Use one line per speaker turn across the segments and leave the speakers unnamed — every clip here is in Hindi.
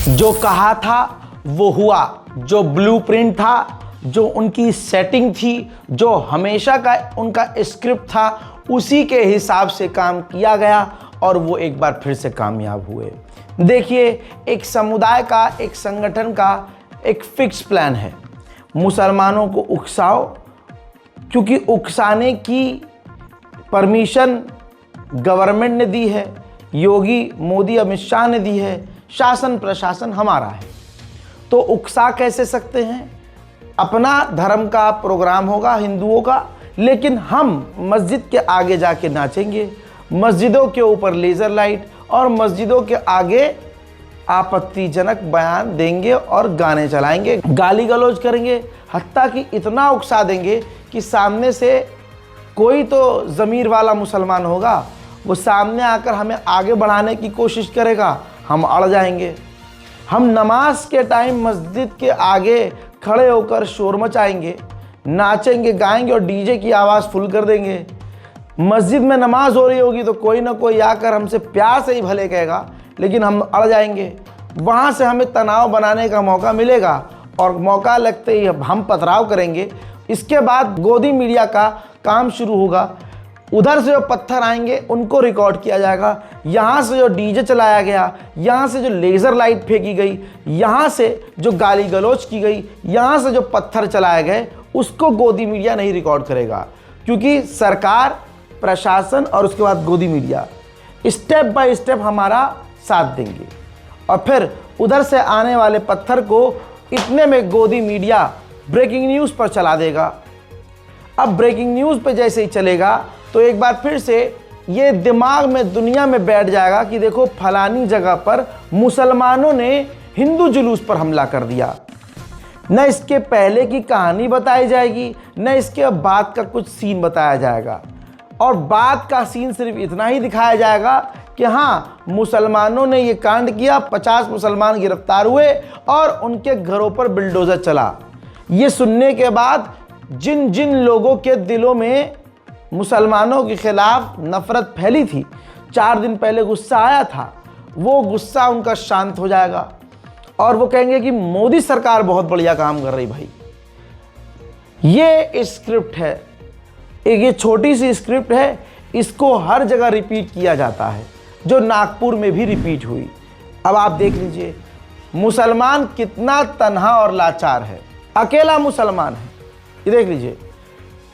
जो कहा था वो हुआ, जो ब्लूप्रिंट था, जो उनकी सेटिंग थी, जो हमेशा का उनका स्क्रिप्ट था, उसी के हिसाब से काम किया गया और वो एक बार फिर से कामयाब हुए। देखिए, एक समुदाय का, एक संगठन का एक फिक्स प्लान है, मुसलमानों को उकसाओ, क्योंकि उकसाने की परमिशन गवर्नमेंट ने दी है, योगी, मोदी, अमित शाह ने दी है, शासन प्रशासन हमारा है। तो उकसा कैसे सकते हैं? अपना धर्म का प्रोग्राम होगा हिंदुओं का, लेकिन हम मस्जिद के आगे जाके नाचेंगे, मस्जिदों के ऊपर लेज़र लाइट और मस्जिदों के आगे आपत्तिजनक बयान देंगे और गाने चलाएंगे, गाली गलौज करेंगे, हत्ता कि इतना उकसा देंगे कि सामने से कोई तो ज़मीर वाला मुसलमान होगा, वो सामने आकर हमें आगे बढ़ाने की कोशिश करेगा, हम अड़ जाएंगे। हम नमाज के टाइम मस्जिद के आगे खड़े होकर शोर मचाएंगे, नाचेंगे, गाएंगे और डीजे की आवाज़ फुल कर देंगे। मस्जिद में नमाज हो रही होगी तो कोई ना कोई आकर हमसे प्यार से ही भले कहेगा, लेकिन हम अड़ जाएंगे। वहाँ से हमें तनाव बनाने का मौका मिलेगा और मौका लगते ही हम पथराव करेंगे। इसके बाद गोदी मीडिया का काम शुरू होगा। उधर से जो पत्थर आएंगे उनको रिकॉर्ड किया जाएगा, यहाँ से जो डीजे चलाया गया, यहाँ से जो लेज़र लाइट फेंकी गई, यहाँ से जो गाली गलौज की गई, यहाँ से जो पत्थर चलाए गए, उसको गोदी मीडिया नहीं रिकॉर्ड करेगा, क्योंकि सरकार, प्रशासन और उसके बाद गोदी मीडिया स्टेप बाय स्टेप हमारा साथ देंगे। और फिर उधर से आने वाले पत्थर को इतने में गोदी मीडिया ब्रेकिंग न्यूज़ पर चला देगा। अब ब्रेकिंग न्यूज़ पे जैसे ही चलेगा तो एक बार फिर से ये दिमाग में, दुनिया में बैठ जाएगा कि देखो फलानी जगह पर मुसलमानों ने हिंदू जुलूस पर हमला कर दिया। न इसके पहले की कहानी बताई जाएगी, न इसके बाद का कुछ सीन बताया जाएगा, और बाद का सीन सिर्फ इतना ही दिखाया जाएगा कि हाँ, मुसलमानों ने ये कांड किया, 50 मुसलमान गिरफ्तार हुए और उनके घरों पर बिल्डोजर चला। ये सुनने के बाद जिन जिन लोगों के दिलों में मुसलमानों के खिलाफ नफरत फैली थी, 4 दिन पहले गुस्सा आया था, वो गुस्सा उनका शांत हो जाएगा और वो कहेंगे कि मोदी सरकार बहुत बढ़िया काम कर रही। भाई, ये स्क्रिप्ट है, एक ये छोटी सी स्क्रिप्ट है, इसको हर जगह रिपीट किया जाता है, जो नागपुर में भी रिपीट हुई। अब आप देख लीजिए मुसलमान कितना तन्हा और लाचार है, अकेला मुसलमान है। ये देख लीजिए,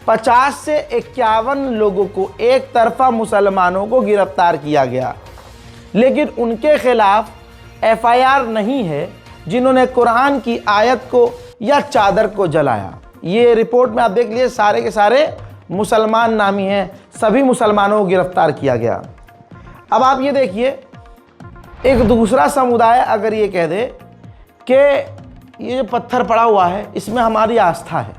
50 से 51 लोगों को एक तरफा मुसलमानों को गिरफ्तार किया गया, लेकिन उनके खिलाफ FIR नहीं है जिन्होंने कुरान की आयत को या चादर को जलाया। ये रिपोर्ट में आप देख लीजिए, सारे के सारे मुसलमान नामी हैं, सभी मुसलमानों को गिरफ्तार किया गया। अब आप ये देखिए, एक दूसरा समुदाय अगर ये कह दे कि ये जो पत्थर पड़ा हुआ है इसमें हमारी आस्था है,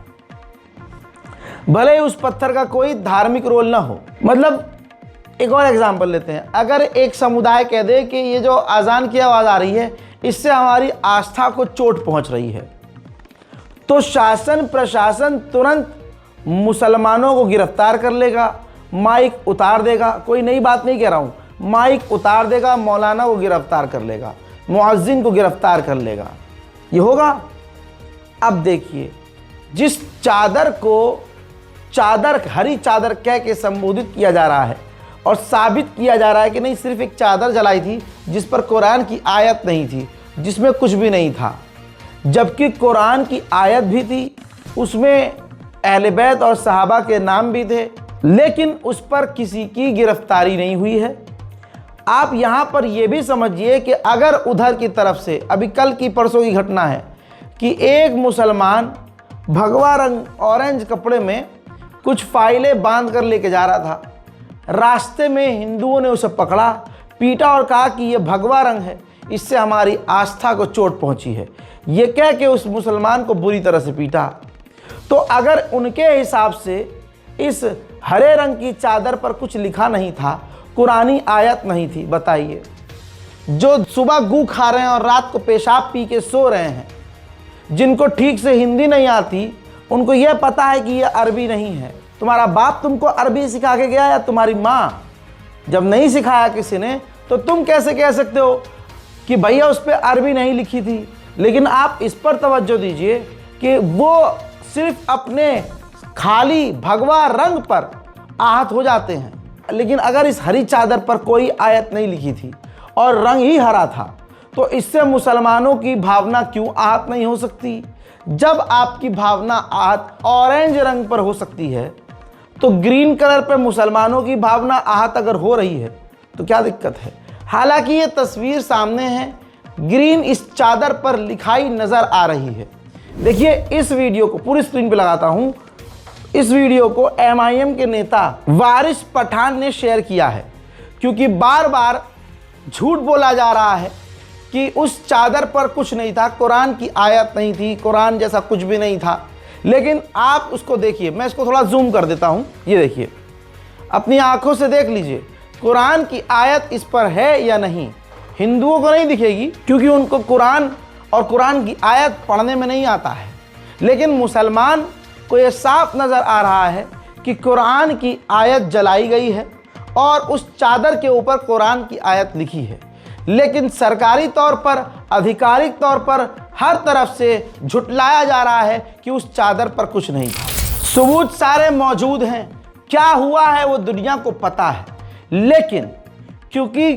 भले ही उस पत्थर का कोई धार्मिक रोल ना हो। मतलब एक और एग्जांपल लेते हैं, अगर एक समुदाय कह दे कि ये जो अजान की आवाज़ आ रही है इससे हमारी आस्था को चोट पहुंच रही है, तो शासन प्रशासन तुरंत मुसलमानों को गिरफ्तार कर लेगा, माइक उतार देगा। कोई नई बात नहीं कह रहा हूँ, माइक उतार देगा, मौलाना को गिरफ्तार कर लेगा, मुअज्जिन को गिरफ्तार कर लेगा। ये होगा। अब देखिए, जिस चादर को चादर, हरी चादर कह के संबोधित किया जा रहा है और साबित किया जा रहा है कि नहीं, सिर्फ एक चादर जलाई थी जिस पर कुरान की आयत नहीं थी, जिसमें कुछ भी नहीं था, जबकि कुरान की आयत भी थी, उसमें अहले बैत और सहाबा के नाम भी थे, लेकिन उस पर किसी की गिरफ्तारी नहीं हुई है। आप यहाँ पर यह भी समझिए कि अगर उधर की तरफ से, अभी कल की परसों की घटना है कि एक मुसलमान भगवा रंग ऑरेंज कपड़े में कुछ फाइलें बांध कर लेके जा रहा था, रास्ते में हिंदुओं ने उसे पकड़ा, पीटा और कहा कि यह भगवा रंग है, इससे हमारी आस्था को चोट पहुंची है, ये कह के उस मुसलमान को बुरी तरह से पीटा। तो अगर उनके हिसाब से इस हरे रंग की चादर पर कुछ लिखा नहीं था, कुरानी आयत नहीं थी, बताइए, जो सुबह गू खा रहे हैं और रात को पेशाब पी के सो रहे हैं, जिनको ठीक से हिंदी नहीं आती, उनको यह पता है कि यह अरबी नहीं है। तुम्हारा बाप तुमको अरबी सिखा के गया या तुम्हारी माँ? जब नहीं सिखाया किसी ने तो तुम कैसे कह सकते हो कि भैया उस पर अरबी नहीं लिखी थी, लेकिन आप इस पर तवज्जो दीजिए कि वो सिर्फ अपने खाली भगवा रंग पर आहत हो जाते हैं। लेकिन अगर इस हरी चादर पर कोई आयत नहीं लिखी थी और रंग ही हरा था, तो इससे मुसलमानों की भावना क्यों आहत नहीं हो सकती? जब आपकी भावना आहत ऑरेंज रंग पर हो सकती है, तो ग्रीन कलर पर मुसलमानों की भावना आहत अगर हो रही है तो क्या दिक्कत है? हालांकि ये तस्वीर सामने है, ग्रीन इस चादर पर लिखाई नजर आ रही है। देखिए, इस वीडियो को पूरी स्क्रीन पे लगाता हूं। इस वीडियो को MIM के नेता वारिस पठान ने शेयर किया है, क्योंकि बार बार झूठ बोला जा रहा है कि उस चादर पर कुछ नहीं था, कुरान की आयत नहीं थी, कुरान जैसा कुछ भी नहीं था। लेकिन आप उसको देखिए, मैं इसको थोड़ा जूम कर देता हूं, ये देखिए, अपनी आंखों से देख लीजिए कुरान की आयत इस पर है या नहीं। हिंदुओं को नहीं दिखेगी क्योंकि उनको कुरान और कुरान की आयत पढ़ने में नहीं आता है, लेकिन मुसलमान को ये साफ नज़र आ रहा है कि कुरान की आयत जलाई गई है और उस चादर के ऊपर कुरान की आयत लिखी है। लेकिन सरकारी तौर पर, आधिकारिक तौर पर हर तरफ से झुटलाया जा रहा है कि उस चादर पर कुछ नहीं था। सबूत सारे मौजूद हैं, क्या हुआ है वो दुनिया को पता है। लेकिन क्योंकि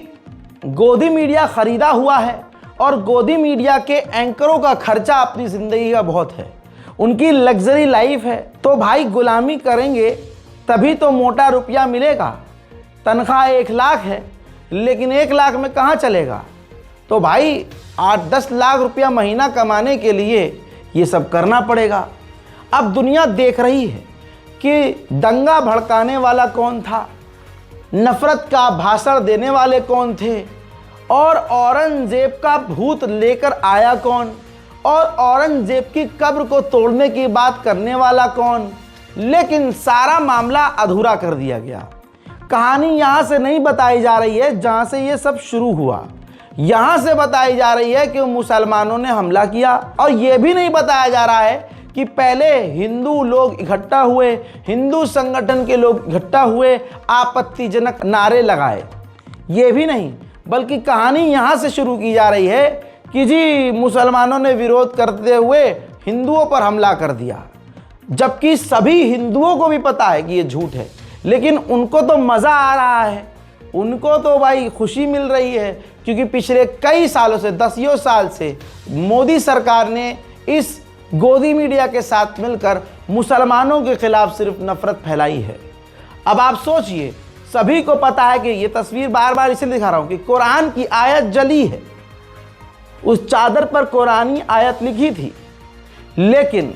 गोदी मीडिया खरीदा हुआ है और गोदी मीडिया के एंकरों का खर्चा अपनी ज़िंदगी का बहुत है, उनकी लग्जरी लाइफ है, तो भाई गुलामी करेंगे तभी तो मोटा रुपया मिलेगा। तनख्वाह 1 लाख है, लेकिन 1 लाख में कहाँ चलेगा? तो भाई 8-10 लाख रुपया महीना कमाने के लिए ये सब करना पड़ेगा। अब दुनिया देख रही है कि दंगा भड़काने वाला कौन था, नफरत का भाषण देने वाले कौन थे, और औरंगजेब का भूत लेकर आया कौन, और औरंगजेब की कब्र को तोड़ने की बात करने वाला कौन। लेकिन सारा मामला अधूरा कर दिया गया। कहानी यहाँ से नहीं बताई जा रही है जहाँ से ये सब शुरू हुआ, यहाँ से बताई जा रही है कि मुसलमानों ने हमला किया। और ये भी नहीं बताया जा रहा है कि पहले हिंदू लोग इकट्ठा हुए, हिंदू संगठन के लोग इकट्ठा हुए, आपत्तिजनक नारे लगाए, ये भी नहीं, बल्कि कहानी यहाँ से शुरू की जा रही है कि जी मुसलमानों ने विरोध करते हुए हिंदुओं पर हमला कर दिया, जबकि सभी हिंदुओं को भी पता है कि ये झूठ है। लेकिन उनको तो मज़ा आ रहा है, उनको तो भाई खुशी मिल रही है, क्योंकि पिछले कई सालों से, 10 साल से मोदी सरकार ने इस गोदी मीडिया के साथ मिलकर मुसलमानों के खिलाफ सिर्फ नफरत फैलाई है। अब आप सोचिए, सभी को पता है कि ये तस्वीर बार बार इसलिए दिखा रहा हूं कि कुरान की आयत जली है, उस चादर पर कुरानी आयत लिखी थी। लेकिन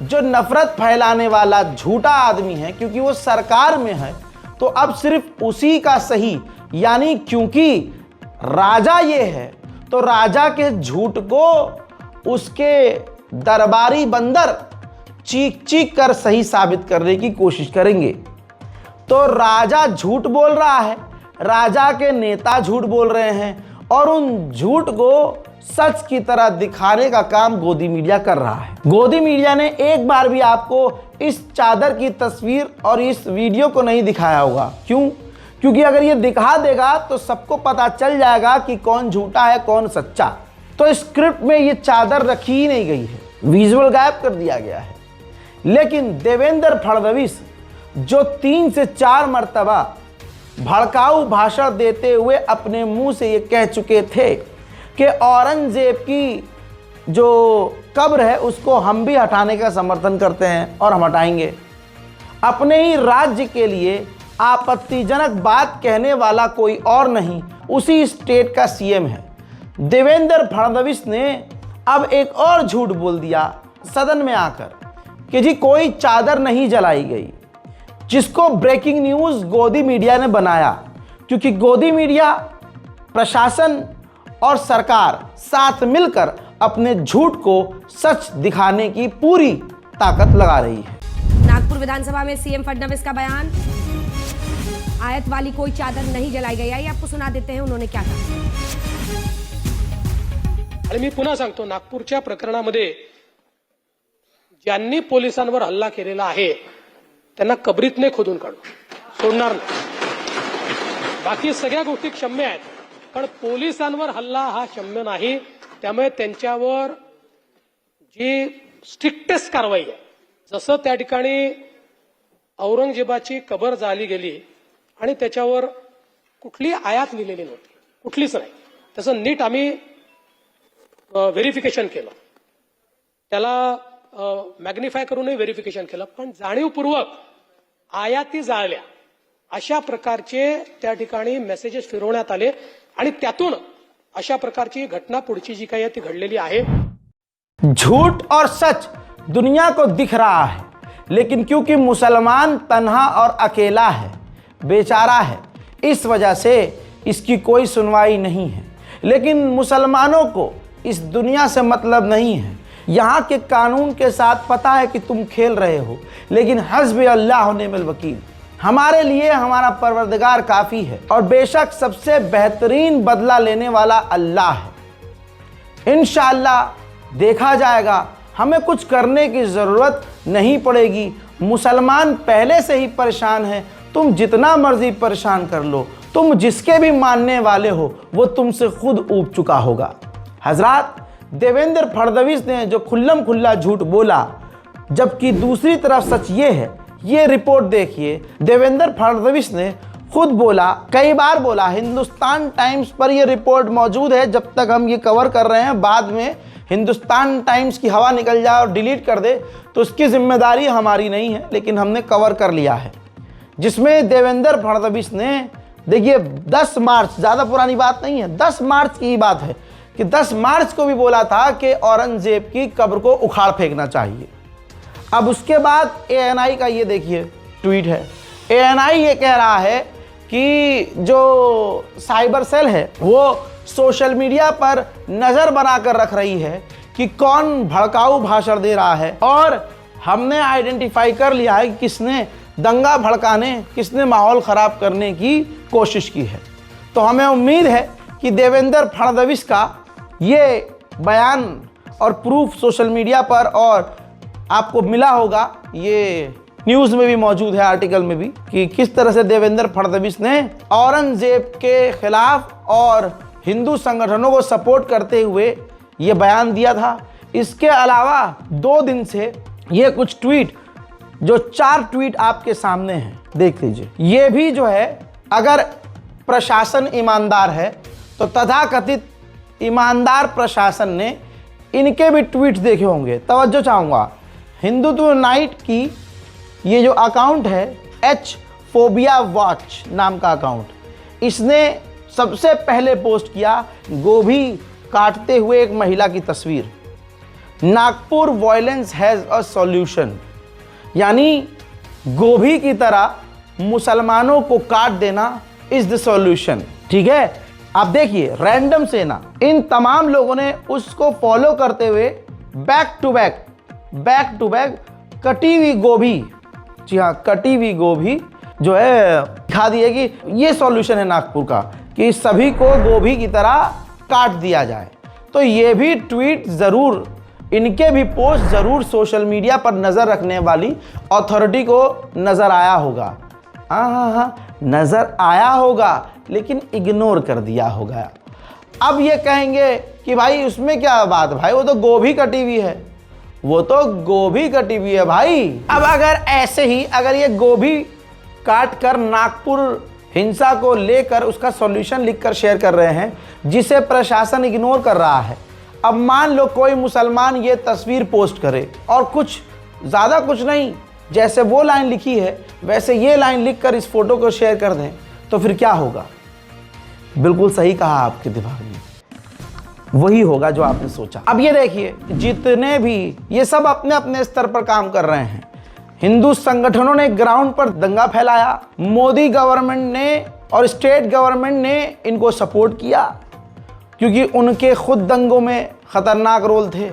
जो नफरत फैलाने वाला झूठा आदमी है, क्योंकि वो सरकार में है, तो अब सिर्फ उसी का सही, यानी क्योंकि राजा ये है तो राजा के झूठ को उसके दरबारी बंदर चीख चीख कर सही साबित करने की कोशिश करेंगे। तो राजा झूठ बोल रहा है, राजा के नेता झूठ बोल रहे हैं, और उन झूठ को सच की तरह दिखाने का काम गोदी मीडिया कर रहा है। गोदी मीडिया ने एक बार भी आपको इस चादर की तस्वीर और इस वीडियो को नहीं दिखाया होगा। क्यों? क्योंकि अगर ये दिखा देगा तो सबको पता चल जाएगा कि कौन झूठा है कौन सच्चा। तो स्क्रिप्ट में ये चादर रखी ही नहीं गई है, विजुअल गायब कर दिया गया है। लेकिन देवेंद्र फडणवीस जो 3 से 4 मर्तबा भड़काऊ भाषण देते हुए अपने मुंह से ये कह चुके थे कि औरंगजेब की जो कब्र है उसको हम भी हटाने का समर्थन करते हैं और हम हटाएंगे। अपने ही राज्य के लिए आपत्तिजनक बात कहने वाला कोई और नहीं, उसी स्टेट का सीएम है। देवेंद्र फडणवीस ने अब एक और झूठ बोल दिया सदन में आकर कि जी कोई चादर नहीं जलाई गई, जिसको ब्रेकिंग न्यूज़ गोदी मीडिया ने बनाया, क्योंकि गोदी मीडिया, प्रशासन और सरकार साथ मिलकर अपने झूठ को सच दिखाने की पूरी ताकत लगा रही है।
नागपुर विधानसभा में सीएम फडणवीस का बयान, आयत वाली कोई चादर नहीं जलाई गई। आइए आपको सुना देते हैं उन्होंने क्या कहा।
आणि मी पुन्हा सांगतो, नागपूरच्या प्रकरणामध्ये ज्यांनी पोलिसांवर हल्ला केलेला आहे त्यांना कबरीतने खोदून काढू, सोडणार नाही। बाकी सगळ्या गोष्टी क्षम्य आहेत, कारण पोलिसांवर हल्ला हा क्षम्य नाही. त्यामुळे त्यांच्यावर जी स्ट्रिक्टेस्ट कारवाई आहे, जसं त्या ठिकाणी औरंगजेबाची कबर जाळली गेली आणि त्याच्यावर कुठली आयात लिहिलेली नव्हती, कुठलीच नाही, तसं नीट आम्ही व्हेरिफिकेशन केलं, त्याला मॅग्निफाय करूनही व्हेरिफिकेशन केलं, पण जाणीवपूर्वक आयाती जाळल्या अशा प्रकारचे त्या ठिकाणी मेसेजेस फिरवण्यात आले आणि त्यातून अशा प्रकारची घटना पुढची जी काही आहे ती घडलेली आहे.
झूठ और सच दुनिया को दिख रहा है, लेकिन क्योंकि मुसलमान तन्हा और अकेला है, बेचारा है, इस वजह से इसकी कोई सुनवाई नहीं है. लेकिन मुसलमानों को इस दुनिया से मतलब नहीं है. यहाँ के कानून के साथ पता है कि तुम खेल रहे हो, लेकिन हस्बी अल्लाह निअमल वकील, हमारे लिए हमारा परवरदिगार काफ़ी है और बेशक सबसे बेहतरीन बदला लेने वाला अल्लाह है. इंशाअल्लाह देखा जाएगा, हमें कुछ करने की ज़रूरत नहीं पड़ेगी. मुसलमान पहले से ही परेशान है, तुम जितना मर्जी परेशान कर लो, तुम जिसके भी मानने वाले हो वो तुमसे खुद ऊब चुका होगा. हजरात, देवेंद्र फडणवीस ने जो खुल्लम खुल्ला झूठ बोला, जबकि दूसरी तरफ सच ये है. ये रिपोर्ट देखिए, देवेंद्र फडणवीस ने खुद बोला, कई बार बोला, हिंदुस्तान टाइम्स पर ये रिपोर्ट मौजूद है. जब तक हम ये कवर कर रहे हैं, बाद में हिंदुस्तान टाइम्स की हवा निकल जाए और डिलीट कर दे तो उसकी जिम्मेदारी हमारी नहीं है, लेकिन हमने कवर कर लिया है. जिसमें देवेंद्र फडणवीस ने, देखिए 10 मार्च, ज़्यादा पुरानी बात नहीं है, 10 मार्च की ही बात है कि 10 मार्च को भी बोला था कि औरंगजेब की कब्र को उखाड़ फेंकना चाहिए. अब उसके बाद ANI का ये देखिए ट्वीट है. ANI ये कह रहा है कि जो साइबर सेल है वो सोशल मीडिया पर नज़र बनाकर रख रही है कि कौन भड़काऊ भाषण दे रहा है, और हमने आइडेंटिफाई कर लिया है कि किसने दंगा भड़काने, किसने माहौल ख़राब करने की कोशिश की है. तो हमें उम्मीद है कि देवेंद्र फडणवीस का ये बयान और प्रूफ सोशल मीडिया पर और आपको मिला होगा, ये न्यूज़ में भी मौजूद है, आर्टिकल में भी, कि किस तरह से देवेंद्र फडणवीस ने औरंगजेब के खिलाफ और हिंदू संगठनों को सपोर्ट करते हुए ये बयान दिया था. इसके अलावा 2 दिन से ये कुछ ट्वीट, जो 4 ट्वीट आपके सामने हैं, देख लीजिए. ये भी जो है, अगर प्रशासन ईमानदार है तो तथाकथित ईमानदार प्रशासन ने इनके भी ट्वीट देखे होंगे. तवज्जो चाहूँगा, हिंदुत्व नाइट की ये जो अकाउंट है, एच फोबिया वॉच नाम का अकाउंट, इसने सबसे पहले पोस्ट किया गोभी काटते हुए एक महिला की तस्वीर. Nagpur violence has a solution, यानी गोभी की तरह मुसलमानों को काट देना इज़ द सॉल्यूशन. ठीक है, आप देखिए, रैंडम से ना, इन तमाम लोगों ने उसको फॉलो करते हुए बैक टू बैक कटी हुई गोभी, जी हाँ, कटी हुई गोभी जो है दिखा दी है कि ये सॉल्यूशन है नागपुर का, कि सभी को गोभी की तरह काट दिया जाए. तो ये भी ट्वीट ज़रूर, इनके भी पोस्ट ज़रूर सोशल मीडिया पर नज़र रखने वाली अथॉरिटी को नज़र आया होगा. हाँ, नज़र आया होगा, लेकिन इग्नोर कर दिया होगा. अब ये कहेंगे कि भाई उसमें क्या बात, भाई वो तो गोभी कटी हुई है, वो तो गोभी कटी हुई है भाई. अब अगर ऐसे ही, अगर ये गोभी काट कर नागपुर हिंसा को लेकर उसका सॉल्यूशन लिखकर शेयर कर रहे हैं, जिसे प्रशासन इग्नोर कर रहा है. अब मान लो कोई मुसलमान ये तस्वीर पोस्ट करे और कुछ ज़्यादा कुछ नहीं, जैसे वो लाइन लिखी है वैसे ये लाइन लिखकर इस फोटो को शेयर कर दें, तो फिर क्या होगा? बिल्कुल सही कहा आपके दिमाग में, वही होगा जो आपने सोचा. अब ये देखिए, जितने भी ये सब अपने अपने स्तर पर काम कर रहे हैं. हिंदू संगठनों ने ग्राउंड पर दंगा फैलाया, मोदी गवर्नमेंट ने और स्टेट गवर्नमेंट ने इनको सपोर्ट किया क्योंकि उनके खुद दंगों में ख़तरनाक रोल थे.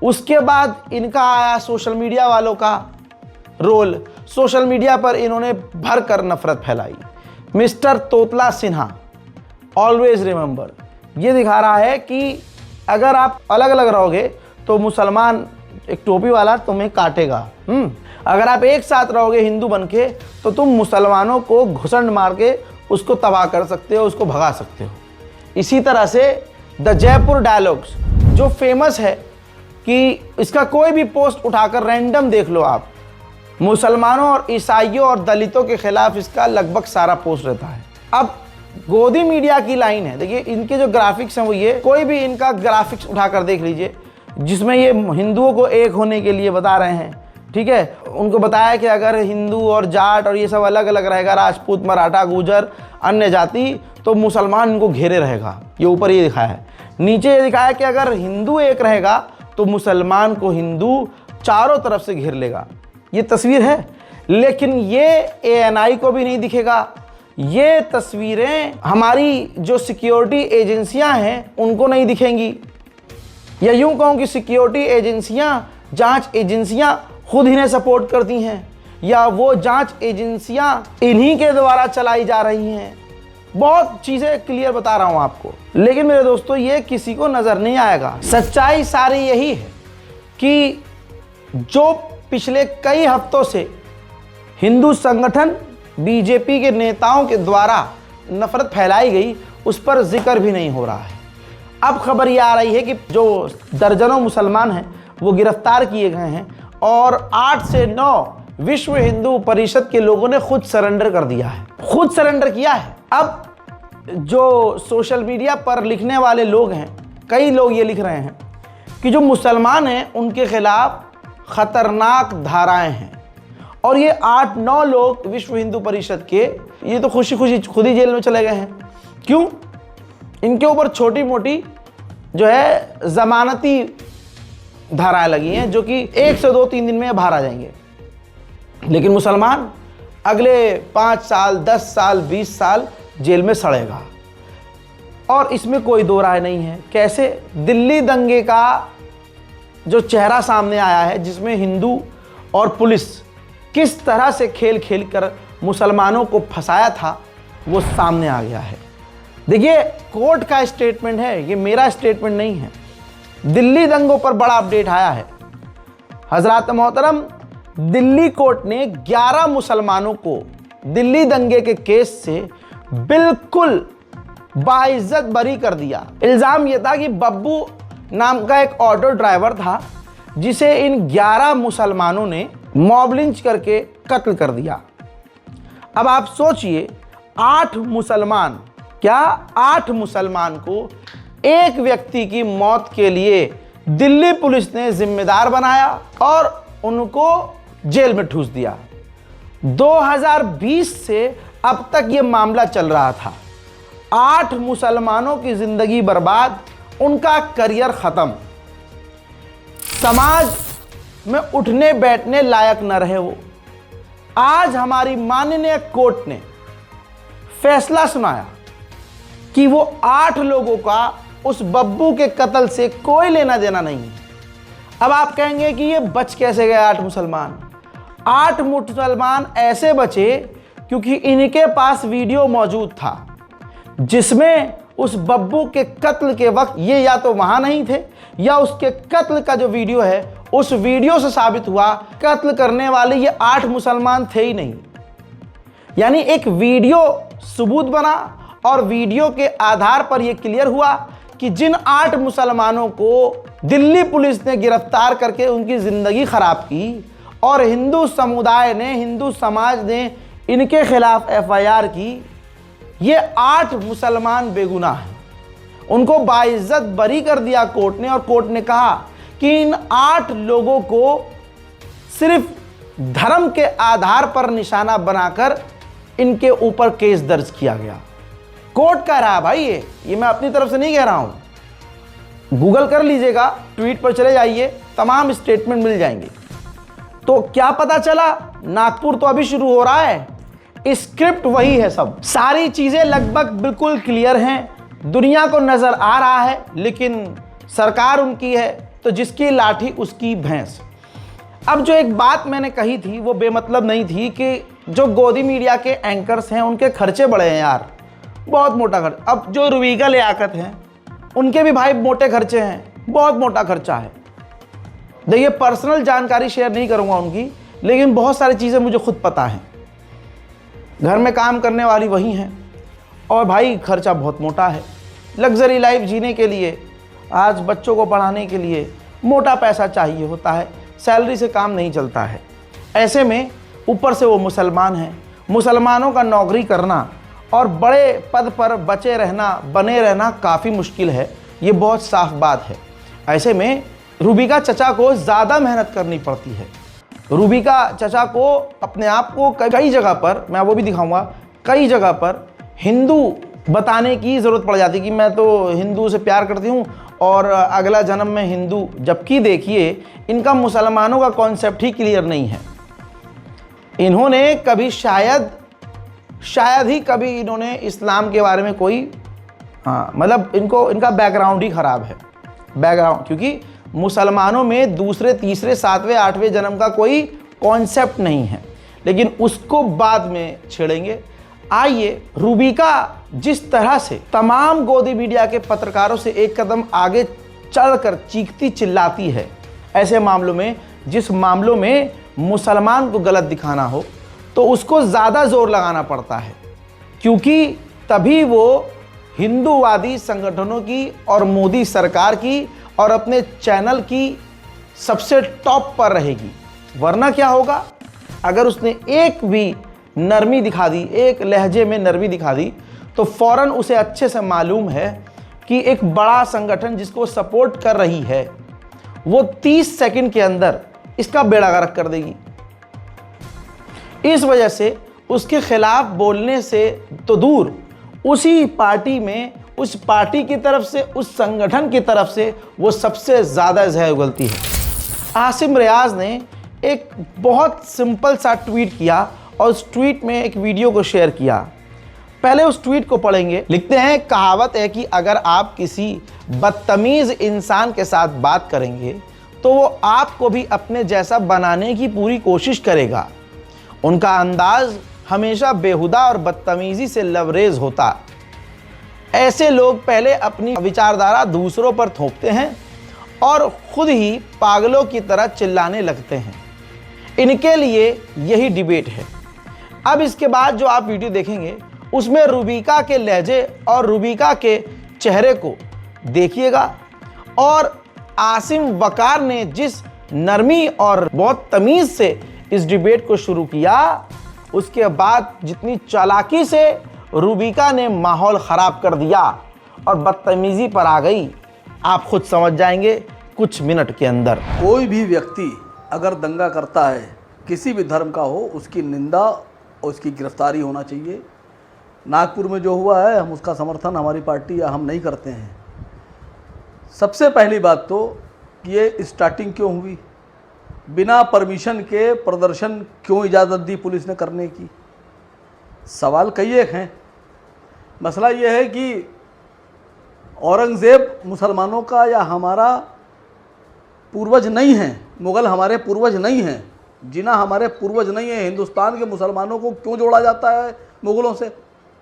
उसके बाद इनका आया सोशल मीडिया वालों का रोल. सोशल मीडिया पर इन्होंने भर कर नफरत फैलाई. मिस्टर तोतला सिन्हा, ऑलवेज रिमेंबर, ये दिखा रहा है कि अगर आप अलग अलग रहोगे तो मुसलमान एक टोपी वाला तुम्हें काटेगा. अगर आप एक साथ रहोगे हिंदू बनके तो तुम मुसलमानों को घुसंड मार के उसको तबाह कर सकते हो, उसको भगा सकते हो. इसी तरह से द जयपुर डायलॉग्स जो फेमस है कि इसका कोई भी पोस्ट उठाकर रैंडम देख लो आप, मुसलमानों और ईसाइयों और दलितों के खिलाफ इसका लगभग सारा पोस्ट रहता है। अब गोदी मीडिया की लाइन है, देखिए इनके जो ग्राफिक्स हैं वो ये, कोई भी इनका ग्राफिक्स उठाकर देख लीजिए जिसमें ये हिंदुओं को एक होने के लिए बता रहे हैं, ठीक है। उनको बताया कि अगर हिंदू और जाट और ये सब अलग अलग रहेगा, राजपूत, मराठा, गुर्जर, अन्य जाति, तो मुसलमान इनको घेरे रहेगा। ये ऊपर ये दिखाया है। नीचे ये दिखाया कि अगर हिंदू एक रहेगा तो मुसलमान को हिंदू चारों तरफ से घेर लेगा। ये तस्वीर है, लेकिन ये ANI को भी नहीं दिखेगा। ये तस्वीरें हमारी जो सिक्योरिटी एजेंसियां हैं उनको नहीं दिखेंगी, या यूं कहूं कि सिक्योरिटी एजेंसियां, जांच एजेंसियां खुद इन्हें सपोर्ट करती हैं, या वो जांच एजेंसियां इन्हीं के द्वारा चलाई जा रही हैं। बहुत चीज़ें क्लियर बता रहा हूं आपको, लेकिन मेरे दोस्तों ये किसी को नज़र नहीं आएगा। सच्चाई सारी यही है कि जो पिछले कई हफ्तों से हिंदू संगठन बीजेपी के नेताओं के द्वारा नफरत फैलाई गई, उस पर जिक्र भी नहीं हो रहा है। अब खबर ये आ रही है कि जो दर्जनों मुसलमान हैं वो गिरफ्तार किए गए हैं और 8 से 9 विश्व हिंदू परिषद के लोगों ने खुद सरेंडर कर दिया है, खुद सरेंडर किया है। अब जो सोशल मीडिया पर लिखने वाले लोग हैं, कई लोग ये लिख रहे हैं कि जो मुसलमान हैं उनके खिलाफ खतरनाक धाराएं हैं, और ये 8-9 लोग विश्व हिंदू परिषद के, ये तो खुशी खुशी खुद ही जेल में चले गए हैं। क्यों? इनके ऊपर छोटी मोटी जो है जमानती धाराएं लगी हैं, जो कि 1 से 2-3 दिन में बाहर आ जाएंगे। लेकिन मुसलमान अगले 5 साल, 10 साल, 20 साल जेल में सड़ेगा, और इसमें कोई दो राय नहीं है। कैसे? दिल्ली दंगे का जो चेहरा सामने आया है, जिसमें हिंदू और पुलिस किस तरह से खेल खेल कर मुसलमानों को फंसाया था, वो सामने आ गया है। देखिए, कोर्ट का स्टेटमेंट है, ये मेरा स्टेटमेंट नहीं है। दिल्ली दंगों पर बड़ा अपडेट आया है। हजरत मोहतरम, दिल्ली कोर्ट ने 11 मुसलमानों को दिल्ली दंगे के केस से बिल्कुल बाइज्जत बरी कर दिया। इल्ज़ाम यह था कि बब्बू नाम का एक ऑटो ड्राइवर था, जिसे इन 11 मुसलमानों ने मॉब लिंच करके कत्ल कर दिया। अब आप सोचिए, 8 मुसलमान, क्या 8 मुसलमान को एक व्यक्ति की मौत के लिए दिल्ली पुलिस ने जिम्मेदार बनाया और उनको जेल में ठूस दिया। 2020 से अब तक ये मामला चल रहा था। 8 मुसलमानों की जिंदगी बर्बाद, उनका करियर खत्म, समाज में उठने बैठने लायक न रहे वो। आज हमारी माननीय कोर्ट ने फैसला सुनाया कि वो 8 लोगों का उस बब्बू के कत्ल से कोई लेना देना नहीं है। अब आप कहेंगे कि ये बच कैसे गए 8 मुसलमान? 8 मुसलमान ऐसे बचे क्योंकि इनके पास वीडियो मौजूद था, जिसमें उस बब्बू के कत्ल के वक्त ये या तो वहां नहीं थे, या उसके कत्ल का जो वीडियो है उस वीडियो से साबित हुआ कत्ल करने वाले ये 8 मुसलमान थे ही नहीं। यानी एक वीडियो सबूत बना, और वीडियो के आधार पर यह क्लियर हुआ कि जिन 8 मुसलमानों को दिल्ली पुलिस ने गिरफ्तार करके उनकी जिंदगी खराब की, और हिंदू समुदाय ने, हिंदू समाज ने इनके खिलाफ FIR की, ये 8 मुसलमान बेगुनाह हैं। उनको बाइज्जत बरी कर दिया कोर्ट ने, और कोर्ट ने कहा कि इन 8 लोगों को सिर्फ धर्म के आधार पर निशाना बनाकर इनके ऊपर केस दर्ज किया गया। कोर्ट कह रहा है भाई, ये मैं अपनी तरफ से नहीं कह रहा हूं। गूगल कर लीजिएगा, ट्वीट पर चले जाइए, तमाम स्टेटमेंट मिल जाएंगे। तो क्या पता चला? नागपुर तो अभी शुरू हो रहा है, स्क्रिप्ट वही है, सब सारी चीजें लगभग बिल्कुल क्लियर हैं, दुनिया को नजर आ रहा है, लेकिन सरकार उनकी है तो जिसकी लाठी उसकी भैंस। अब जो एक बात मैंने कही थी वो बेमतलब नहीं थी कि जो गोदी मीडिया के एंकर्स हैं उनके खर्चे बड़े हैं यार, बहुत मोटा खर्च। अब जो रुवीगा लियाकत हैं उनके भी भाई मोटे खर्चे हैं, बहुत मोटा खर्चा है। देखिए, पर्सनल जानकारी शेयर नहीं करूंगा उनकी, लेकिन बहुत सारी चीज़ें मुझे खुद पता हैं। घर में काम करने वाली वही हैं, और भाई खर्चा बहुत मोटा है। लग्जरी लाइफ जीने के लिए, आज बच्चों को पढ़ाने के लिए मोटा पैसा चाहिए होता है, सैलरी से काम नहीं चलता है। ऐसे में ऊपर से वो मुसलमान हैं, मुसलमानों का नौकरी करना और बड़े पद पर बने रहना काफ़ी मुश्किल है, ये बहुत साफ बात है। ऐसे में रूबिका चचा को ज़्यादा मेहनत करनी पड़ती है। रूबिका चचा को अपने आप को कई जगह पर, मैं वो भी दिखाऊंगा, कई जगह पर हिंदू बताने की ज़रूरत पड़ जाती है कि मैं तो हिंदू से प्यार करती हूँ और अगला जन्म में हिंदू, जबकि देखिए इनका मुसलमानों का कॉन्सेप्ट ही क्लियर नहीं है। इन्होंने कभी शायद ही कभी इन्होंने इस्लाम के बारे में कोई मतलब इनका बैकग्राउंड ही ख़राब है, बैकग्राउंड, क्योंकि मुसलमानों में दूसरे तीसरे सातवें आठवें जन्म का कोई कॉन्सेप्ट नहीं है, लेकिन उसको बाद में छेड़ेंगे। आइए, रूबिका जिस तरह से तमाम गोदी मीडिया के पत्रकारों से एक कदम आगे चलकर चीखती चिल्लाती है, ऐसे मामलों में, जिस मामलों में मुसलमान को गलत दिखाना हो तो उसको ज़्यादा जोर लगाना पड़ता है, क्योंकि तभी वो हिंदूवादी संगठनों की और मोदी सरकार की और अपने चैनल की सबसे टॉप पर रहेगी। वरना क्या होगा, अगर उसने एक भी नरमी दिखा दी, एक लहजे में नरमी दिखा दी, तो फौरन उसे अच्छे से मालूम है कि एक बड़ा संगठन जिसको सपोर्ट कर रही है वो 30 सेकंड के अंदर इसका बेड़ा गर्क कर देगी। इस वजह से उसके खिलाफ बोलने से तो दूर, उसी पार्टी में, उस पार्टी की तरफ से, उस संगठन की तरफ से वो सबसे ज़्यादा जहर उगलती है। आसिम रियाज ने एक बहुत सिंपल सा ट्वीट किया और उस ट्वीट में एक वीडियो को शेयर किया। पहले उस ट्वीट को पढ़ेंगे। लिखते हैं, कहावत है कि अगर आप किसी बदतमीज़ इंसान के साथ बात करेंगे तो वो आपको भी अपने जैसा बनाने की पूरी कोशिश करेगा। उनका अंदाज हमेशा बेहुदा और बदतमीज़ी से लबरेज होता। ऐसे लोग पहले अपनी विचारधारा दूसरों पर थोपते हैं और खुद ही पागलों की तरह चिल्लाने लगते हैं। इनके लिए यही डिबेट है। अब इसके बाद जो आप वीडियो देखेंगे उसमें रूबिका के लहजे और रूबिका के चेहरे को देखिएगा, और आसिम वकार ने जिस नरमी और बहुत तमीज़ से इस डिबेट को शुरू किया, उसके बाद जितनी चालाकी से रूबिका ने माहौल ख़राब कर दिया और बदतमीज़ी पर आ गई, आप खुद समझ जाएंगे कुछ मिनट के अंदर।
कोई भी व्यक्ति अगर दंगा करता है, किसी भी धर्म का हो, उसकी निंदा और उसकी गिरफ्तारी होना चाहिए। नागपुर में जो हुआ है, हम उसका समर्थन, हमारी पार्टी या हम नहीं करते हैं। सबसे पहली बात तो कि ये स्टार्टिंग क्यों हुई, बिना परमिशन के प्रदर्शन क्यों इजाज़त दी पुलिस ने करने की। सवाल कई एक हैं। मसला ये है कि औरंगज़ेब मुसलमानों का या हमारा पूर्वज नहीं है, मुग़ल हमारे पूर्वज नहीं हैं, जिन्ना हमारे पूर्वज नहीं है। हिंदुस्तान के मुसलमानों को क्यों जोड़ा जाता है मुग़लों से?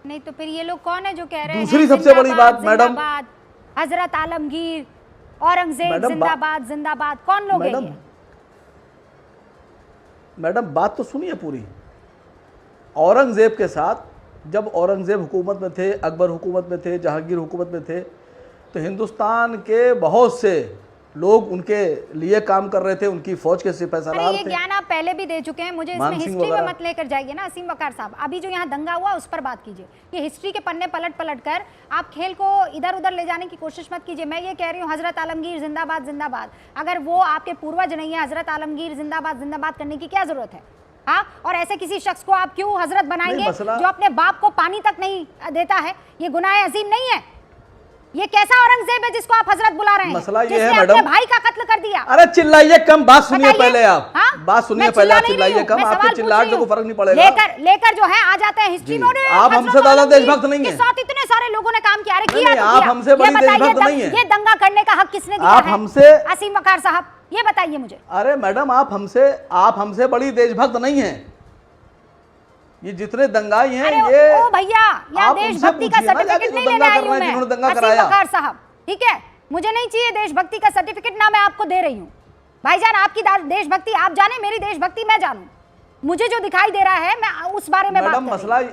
नहीं तो फिर ये लोग कौन है जो कह रहे हैं?
दूसरी सबसे बड़ी बात मैडम,
हजरत आलमगीर, औरंगजेब जिंदाबाद जिंदाबाद, कौन लोग हैं ये?
मैडम बात तो सुनिए पूरी। औरंगज़ेब के साथ, जब औरंगज़ेब हुकूमत में थे, अकबर हुकूमत में थे, जहांगीर हुकूमत में थे, तो हिंदुस्तान के बहुत से लोग उनके लिए काम कर रहे थे, उनकी फौज के सिपाही सालार थे।
ये ज्ञान आप पहले भी दे चुके हैं मुझे, इसमें हिस्ट्री में मत लेकर जाइए ना असीम वकार साहब। अभी जो यहाँ दंगा हुआ उस पर बात कीजिए। ये हिस्ट्री के पन्ने पलट पलट कर आप खेल को इधर उधर ले जाने की कोशिश मत कीजिए। मैं ये कह रही हूँ, हजरत आलमगीर जिंदाबाद जिंदाबाद, अगर वो आपके पूर्वज नहीं है, हजरत आलमगीर जिंदाबाद जिंदाबाद करने की क्या जरूरत है? हाँ, और ऐसे किसी शख्स को आप क्यों हजरत बनाएंगे जो अपने बाप को पानी तक नहीं देता है? ये गुनाह अजीम नहीं है? ये कैसा औरंगजेब है जिसको आप हजरत बुला रहे हैं?
मसला ये है मैडम,
भाई का कत्ल कर दिया।
अरे चिल्लाइए कम, बात सुनिए पहले आप। बात सुनिए पहले, आप चिल्लाइए कम, आपके चिल्लाहट से कोई फर्क नहीं पड़ेगा।
लेकर जो है आ जाते हैं हिस्ट्री में।
आप हमसे ज्यादा देशभक्त नहीं है।
साथ इतने सारे लोगों ने काम किया।
आप हमसे बड़ी देशभक्त नहीं है।
ये दंगा करने का हक किसने दिया
आप
है?
हमसे,
असीम वकार साहब, ये बताइए मुझे।
अरे मैडम आप हमसे बड़ी देशभक्त नहीं है। ये जितने दंगाई हैं, ये
ओ भैया, यहाँ देशभक्ति का सर्टिफिकेट नहीं लेने आई हूं मैं, असीम वकार साहब, ठीक है? मुझे नहीं चाहिए देशभक्ति का सर्टिफिकेट, ना मैं आपको दे रही हूँ। भाईजान आपकी देशभक्ति आप जाने, मेरी देशभक्ति मैं जानूं। मुझे जो दिखाई दे रहा है मैं उस बारे में बात कर रही हूं।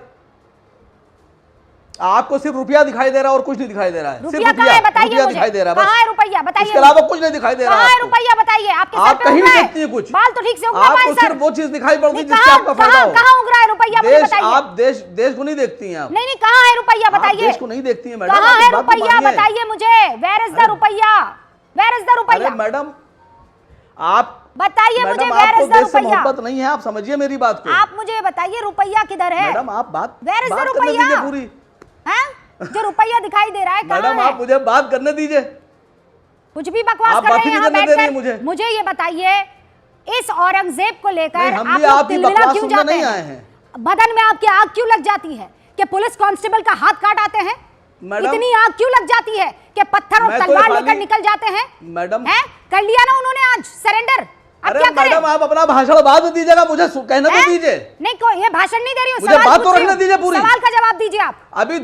आपको सिर्फ रुपया दिखाई दे रहा है और कुछ नहीं दिखाई दे रहा है।
रुपया कहाँ है बताइए मुझे,
दिखाई दे रहा है,
कहाँ है रुपया बताइए,
इसके अलावा कुछ नहीं दिखाई दे रहा
कहाँ है
है।
रुपया बताइए, आपके सर
आप
पे
कहीं
उग रहा
नहीं
है?
देखती है कुछ,
बाल तो ठीक से उग रहा है
आपको
सर।
सिर्फ वो चीज दिखाई पड़ती है
नहीं,
जिससे आपका फायदा हो।
कहाँ उग रहा है रुपया मुझे बताइए।
आप देश को नहीं देखती हैं आप।
नहीं नहीं, कहाँ है रुपया
आप
बताइए,
देश को नहीं देखती हैं मैडम।
कहाँ
आप
है
इस बात को
रुपया
मानिए।
बताइए मुझे, वेयर इज द रुपया, वेयर इज द
अरे
रुपया
मैडम आप
बताइए मुझे,
मैडम
वेयर
आपको
इज द
देश से
रुपया,
मोहब्बत नहीं है, आप समझिए मेरी बात को।
आप मुझे बताइए रुपया किधर है
मैडम आप बात
Where is the
बात करने
रुपया?
दीजिए पूरी।
हैं? जो रुपया दिखाई दे रहा है कहाँ
मैडम
है?
आप मुझे बात करने दीजिए।
कुछ भी बकवास
आप
कर
बात
रहे
ही
हैं
नहीं
यहाँ
करने दे रही
बैठकर।
हैं मुझे।
मुझे ये बताइए, इस औरंगजेब को लेकर
नहीं, हम
आप
भी
लोग
आपकी
तिलमिला
बकवास
क्यों
सुनने
जाते
नहीं
हैं?
आए हैं।
बदन में आपकी आग क्यों लग जाती है कि पुलिस कांस्टेबल का हाथ काट आते हैं?
मैडम,
इतनी आग क्यों लग जाती है कि पत्थर और
मैं कोई
तलवार
खाली-
लेकर निकल जाते हैं?
मैडम
हैं? कर लिया ना उन्होंने आज सरेंडर, अब
अरे
क्या करें?
मैडम आप अपना भाषण बाद में दीजिएगा, मुझे कहने तो
हैं?
दीजिए।
नहीं कोई ये भाषण नहीं दे रही हूँ,
मुझे
सवाल
बात तो
पूछ रही
रखने
हूँ।
दीजिए पूरी।
सवाल का जवाब दीजिए आप।
अभी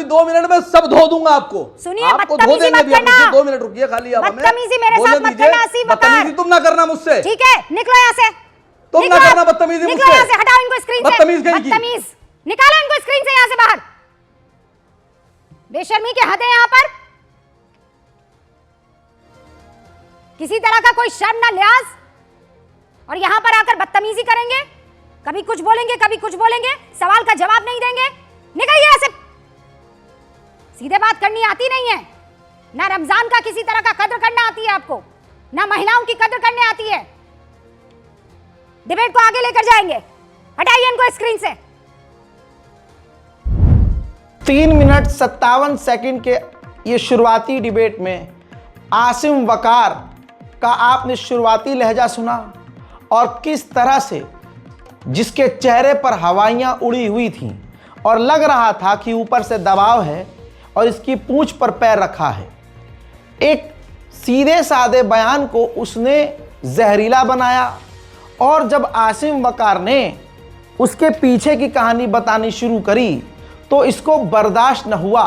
2 मिनट में सब धो दूंगा आपको।
सुनिए,
आपको धो
बदतमीजी
देंगे
मत
अभी,
करना।
अपने 2 मिनट रुकिए खाली आप हमें।
बदतमीजी मेरे
बोलने
साथ मत
दीजिए।
करना, असीम वकार।
बदतमीजी तुम ना करना मुझसे।
ठीक है, निकलो यहाँ से,
तुम ना
निकलो।
करना बदतमीजी
निकलो
मुझसे।
यहाँ से, हटाओ इनको स्क्रीन से।
बदतमीज कहीं की।
बदतमीज, निकालो इनको स्क्रीन से यहाँ से बाहर। बेशर्मी के हद है यहाँ पर, किसी तरह का कोई शर्म ना लिहाज, और यहां पर आकर बदतमीजी करेंगे, कभी कुछ बोलेंगे कभी कुछ बोलेंगे, सवाल का जवाब नहीं देंगे। निकलिए ऐसे, सीधे बात करनी आती नहीं है ना, रमजान का किसी तरह का कद्र करना आती है आपको, ना महिलाओं की कद्र करने आती है। डिबेट को आगे लेकर जाएंगे, हटाइए इनको स्क्रीन से।
3 मिनट 57 सेकंड के ये शुरुआती डिबेट में आसिम वकार का आपने शुरुआती लहजा सुना, और किस तरह से जिसके चेहरे पर हवाइयां उड़ी हुई थीं और लग रहा था कि ऊपर से दबाव है और इसकी पूंछ पर पैर रखा है। एक सीधे सादे बयान को उसने जहरीला बनाया, और जब आसिम वकार ने उसके पीछे की कहानी बतानी शुरू करी तो इसको बर्दाश्त न हुआ,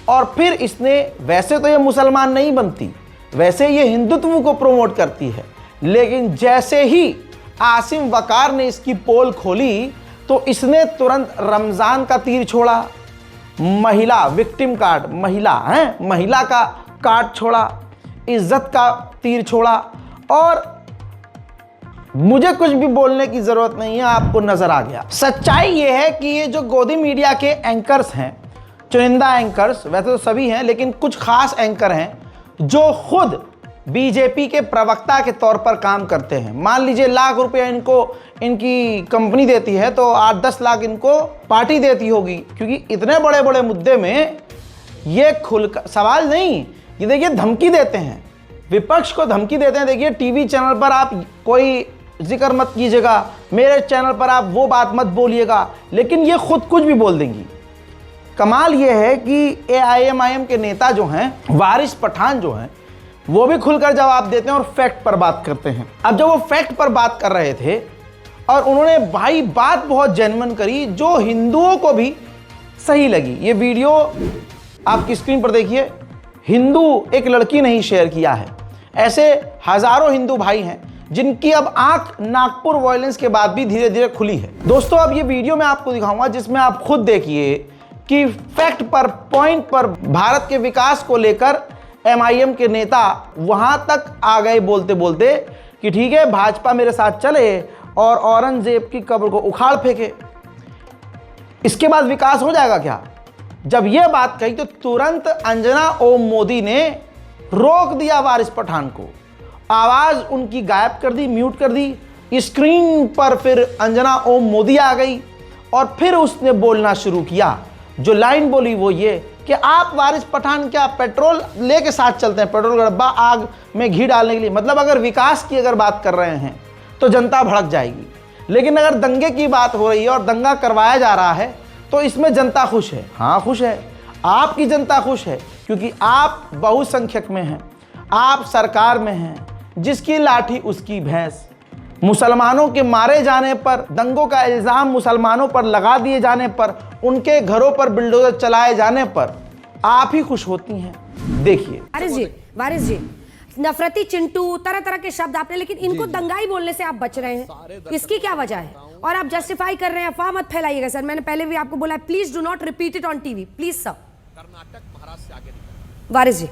और फिर इसने, वैसे तो ये मुसलमान नहीं बनती, वैसे ये हिंदुत्व को प्रमोट करती है, लेकिन जैसे ही आसिम वकार ने इसकी पोल खोली तो इसने तुरंत रमज़ान का तीर छोड़ा, महिला विक्टिम कार्ड, महिला का कार्ड छोड़ा, इज्जत का तीर छोड़ा, और मुझे कुछ भी बोलने की ज़रूरत नहीं है, आपको नज़र आ गया। सच्चाई ये है कि ये जो गोदी मीडिया के एंकर्स हैं, चुनिंदा एंकर्स, वैसे तो सभी हैं लेकिन कुछ खास एंकर हैं जो खुद बीजेपी के प्रवक्ता के तौर पर काम करते हैं। मान लीजिए लाख रुपया इनको इनकी कंपनी देती है तो 8-10 लाख इनको पार्टी देती होगी, क्योंकि इतने बड़े बड़े मुद्दे में ये खुलकर सवाल नहीं, ये देखिए धमकी देते हैं, विपक्ष को धमकी देते हैं। देखिए टीवी चैनल पर आप कोई जिक्र मत कीजिएगा, मेरे चैनल पर आप वो बात मत बोलिएगा, लेकिन ये खुद कुछ भी बोल देंगी। कमाल ये है कि AIMIM के नेता जो हैं, वारिस पठान जो हैं, वो भी खुलकर जवाब देते हैं और फैक्ट पर बात करते हैं। अब जब वो फैक्ट पर बात कर रहे थे और उन्होंने भाई बात बहुत जेन्युइन करी जो हिंदुओं को भी सही लगी। ये वीडियो आपकी स्क्रीन पर देखिए, हिंदू एक लड़की ने ही शेयर किया है। ऐसे हजारों हिंदू भाई हैं जिनकी अब आंख नागपुर वायलेंस के बाद भी धीरे धीरे खुली है। दोस्तों अब ये वीडियो मैं आपको दिखाऊंगा जिसमें आप खुद देखिए कि फैक्ट पर, पॉइंट पर भारत के विकास को लेकर MIM के नेता वहां तक आ गए बोलते बोलते कि ठीक है भाजपा मेरे साथ चले और औरंगजेब की कब्र को उखाड़ फेंके, इसके बाद विकास हो जाएगा क्या? जब यह बात कही तो तुरंत अंजना ओम मोदी ने रोक दिया वारिस पठान को, आवाज उनकी गायब कर दी, म्यूट कर दी। स्क्रीन पर फिर अंजना ओम मोदी आ गई और फिर उसने बोलना शुरू किया। जो लाइन बोली वो ये कि आप वारिस पठान क्या पेट्रोल लेके साथ चलते हैं, पेट्रोल का डब्बा आग में घी डालने के लिए? मतलब अगर विकास की अगर बात कर रहे हैं तो जनता भड़क जाएगी, लेकिन अगर दंगे की बात हो रही है और दंगा करवाया जा रहा है तो इसमें जनता खुश है। हाँ खुश है, आपकी जनता खुश है क्योंकि आप बहुसंख्यक में हैं, आप सरकार में हैं, जिसकी लाठी उसकी भैंस। मुसलमानों के मारे जाने पर, दंगों का इल्ज़ाम मुसलमानों पर लगा दिए जाने पर, उनके घरों पर बिल्डोजर चलाए जाने पर आप ही खुश होती हैं। देखिए
वारिस जी, नफरती चिंटू, तरह तरह के शब्द आपने, लेकिन इनको दंगाई बोलने से आप बच रहे हैं, इसकी क्या वजह है? और आप जस्टिफाई कर रहे हैं, अफवाह मत फैलाइएगा सर। मैंने पहले भी आपको बोला, please do not repeat it on TV, please sir.
Karnataka Maharashtra से आगे निकल।
वारिस जी।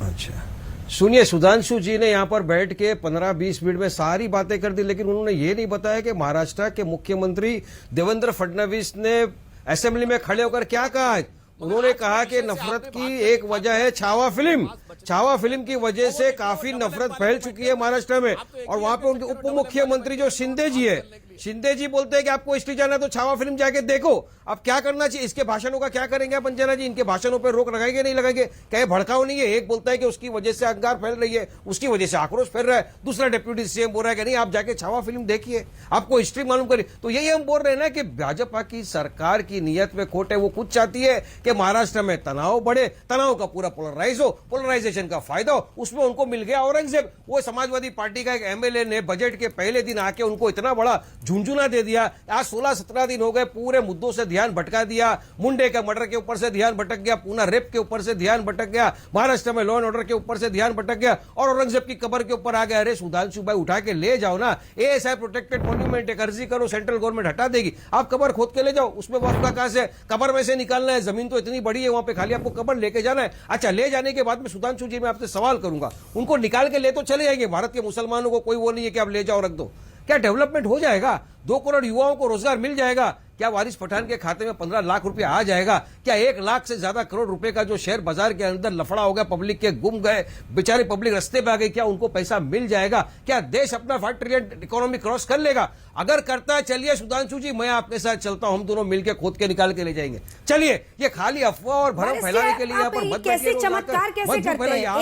अच्छा सुनिए, सुधांशु जी ने यहाँ पर बैठ के 15-20 मिनट में सारी बातें कर दी, लेकिन उन्होंने ये नहीं बताया कि महाराष्ट्र के मुख्यमंत्री देवेंद्र फडणवीस ने असेंबली में खड़े होकर क्या कहा है। उन्होंने कहा कि नफरत की एक वजह है छावा फिल्म। छावा फिल्म की वजह से काफी नफरत फैल चुकी है महाराष्ट्र में। और वहां पे उनके उप मुख्यमंत्री जो शिंदे जी है, शिंदे जी बोलते हैं कि आपको हिस्ट्री जाना है तो छावा फिल्म जाके देखो। अब क्या करना चाहिए, इसके भाषणों का क्या करेंगे आप अंजना जी? इनके भाषणों पर रोक लगाएंगे नहीं लगाएंगे? क्या ये भड़काऊ नहीं है? एक बोलता है कि उसकी वजह से अंगार फैल रही है, उसकी वजह से आक्रोश फैल रहा है, दूसरा डिप्यूटी सीएम बोल रहा है कि नहीं आप जाके छावा फिल्म देखिए, आपको हिस्ट्री मालूम करिए। तो यही हम बोल रहे हैं ना कि भाजपा की सरकार की नीयत में खोट है। वो खुद चाहती है कि महाराष्ट्र में तनाव बढ़े, तनाव का पूरा पोलराइज हो, पोलराइजेशन का फायदा हो। उसमें उनको मिल गया औरंगजेब। वो समाजवादी पार्टी का एक एमएलए ने बजट के पहले दिन आके उनको इतना बड़ा झुंझुना दे दिया। आज 16-17 दिन हो गए, पूरे मुद्दों से ध्यान भटका दिया। मुंडे के मर्डर के ऊपर से ध्यान भटक गया, पूना रेप के ऊपर से ध्यान भटक गया, महाराष्ट्र में लॉ एंड ऑर्डर के ऊपर से ध्यान भटक गया, और औरंगजेब की कब्र के ऊपर आ गया। अरे सुधांशु भाई, उठा के ले जाओ ना, एएसआई प्रोटेक्टेड मॉन्यूमेंट है, अर्जी करो, सेंट्रल गवर्नमेंट हटा देगी। आप कब्र खोद के ले जाओ, उसमें वक्त का कहां से कब्र में से निकालना है? जमीन तो इतनी बड़ी है वहां पे, खाली आपको कब्र लेके जाना है। अच्छा, ले जाने के बाद में सुधांशु जी मैं आपसे सवाल करूंगा, उनको निकाल के ले तो चले जाएंगे, भारत के मुसलमानों को कोई वो नहीं है कि आप ले जाओ रख दो। क्या डेवलपमेंट हो जाएगा? 2 करोड़ युवाओं को रोजगार मिल जाएगा? क्या वारिस पठान के खाते में 15 लाख रुपए आ जाएगा? क्या 1 लाख से ज्यादा करोड़ रुपए का जो शेयर बाजार के अंदर लफड़ा हो गया, पब्लिक के गुम गए, बेचारे पब्लिक रास्ते पे आ गई, क्या उनको पैसा मिल जाएगा? क्या देश अपना 5 ट्रिलियन इकोनॉमी क्रॉस कर लेगा? अगर करता है चलिए सुधांशु जी, मैं आपके साथ चलता हूं, हम दोनों मिलकर खोद के निकाल के ले जाएंगे। चलिए, ये खाली अफवाह और भरम फैलाने के लिए यहाँ पर
कैसे चमत्कार कैसे करते हैं?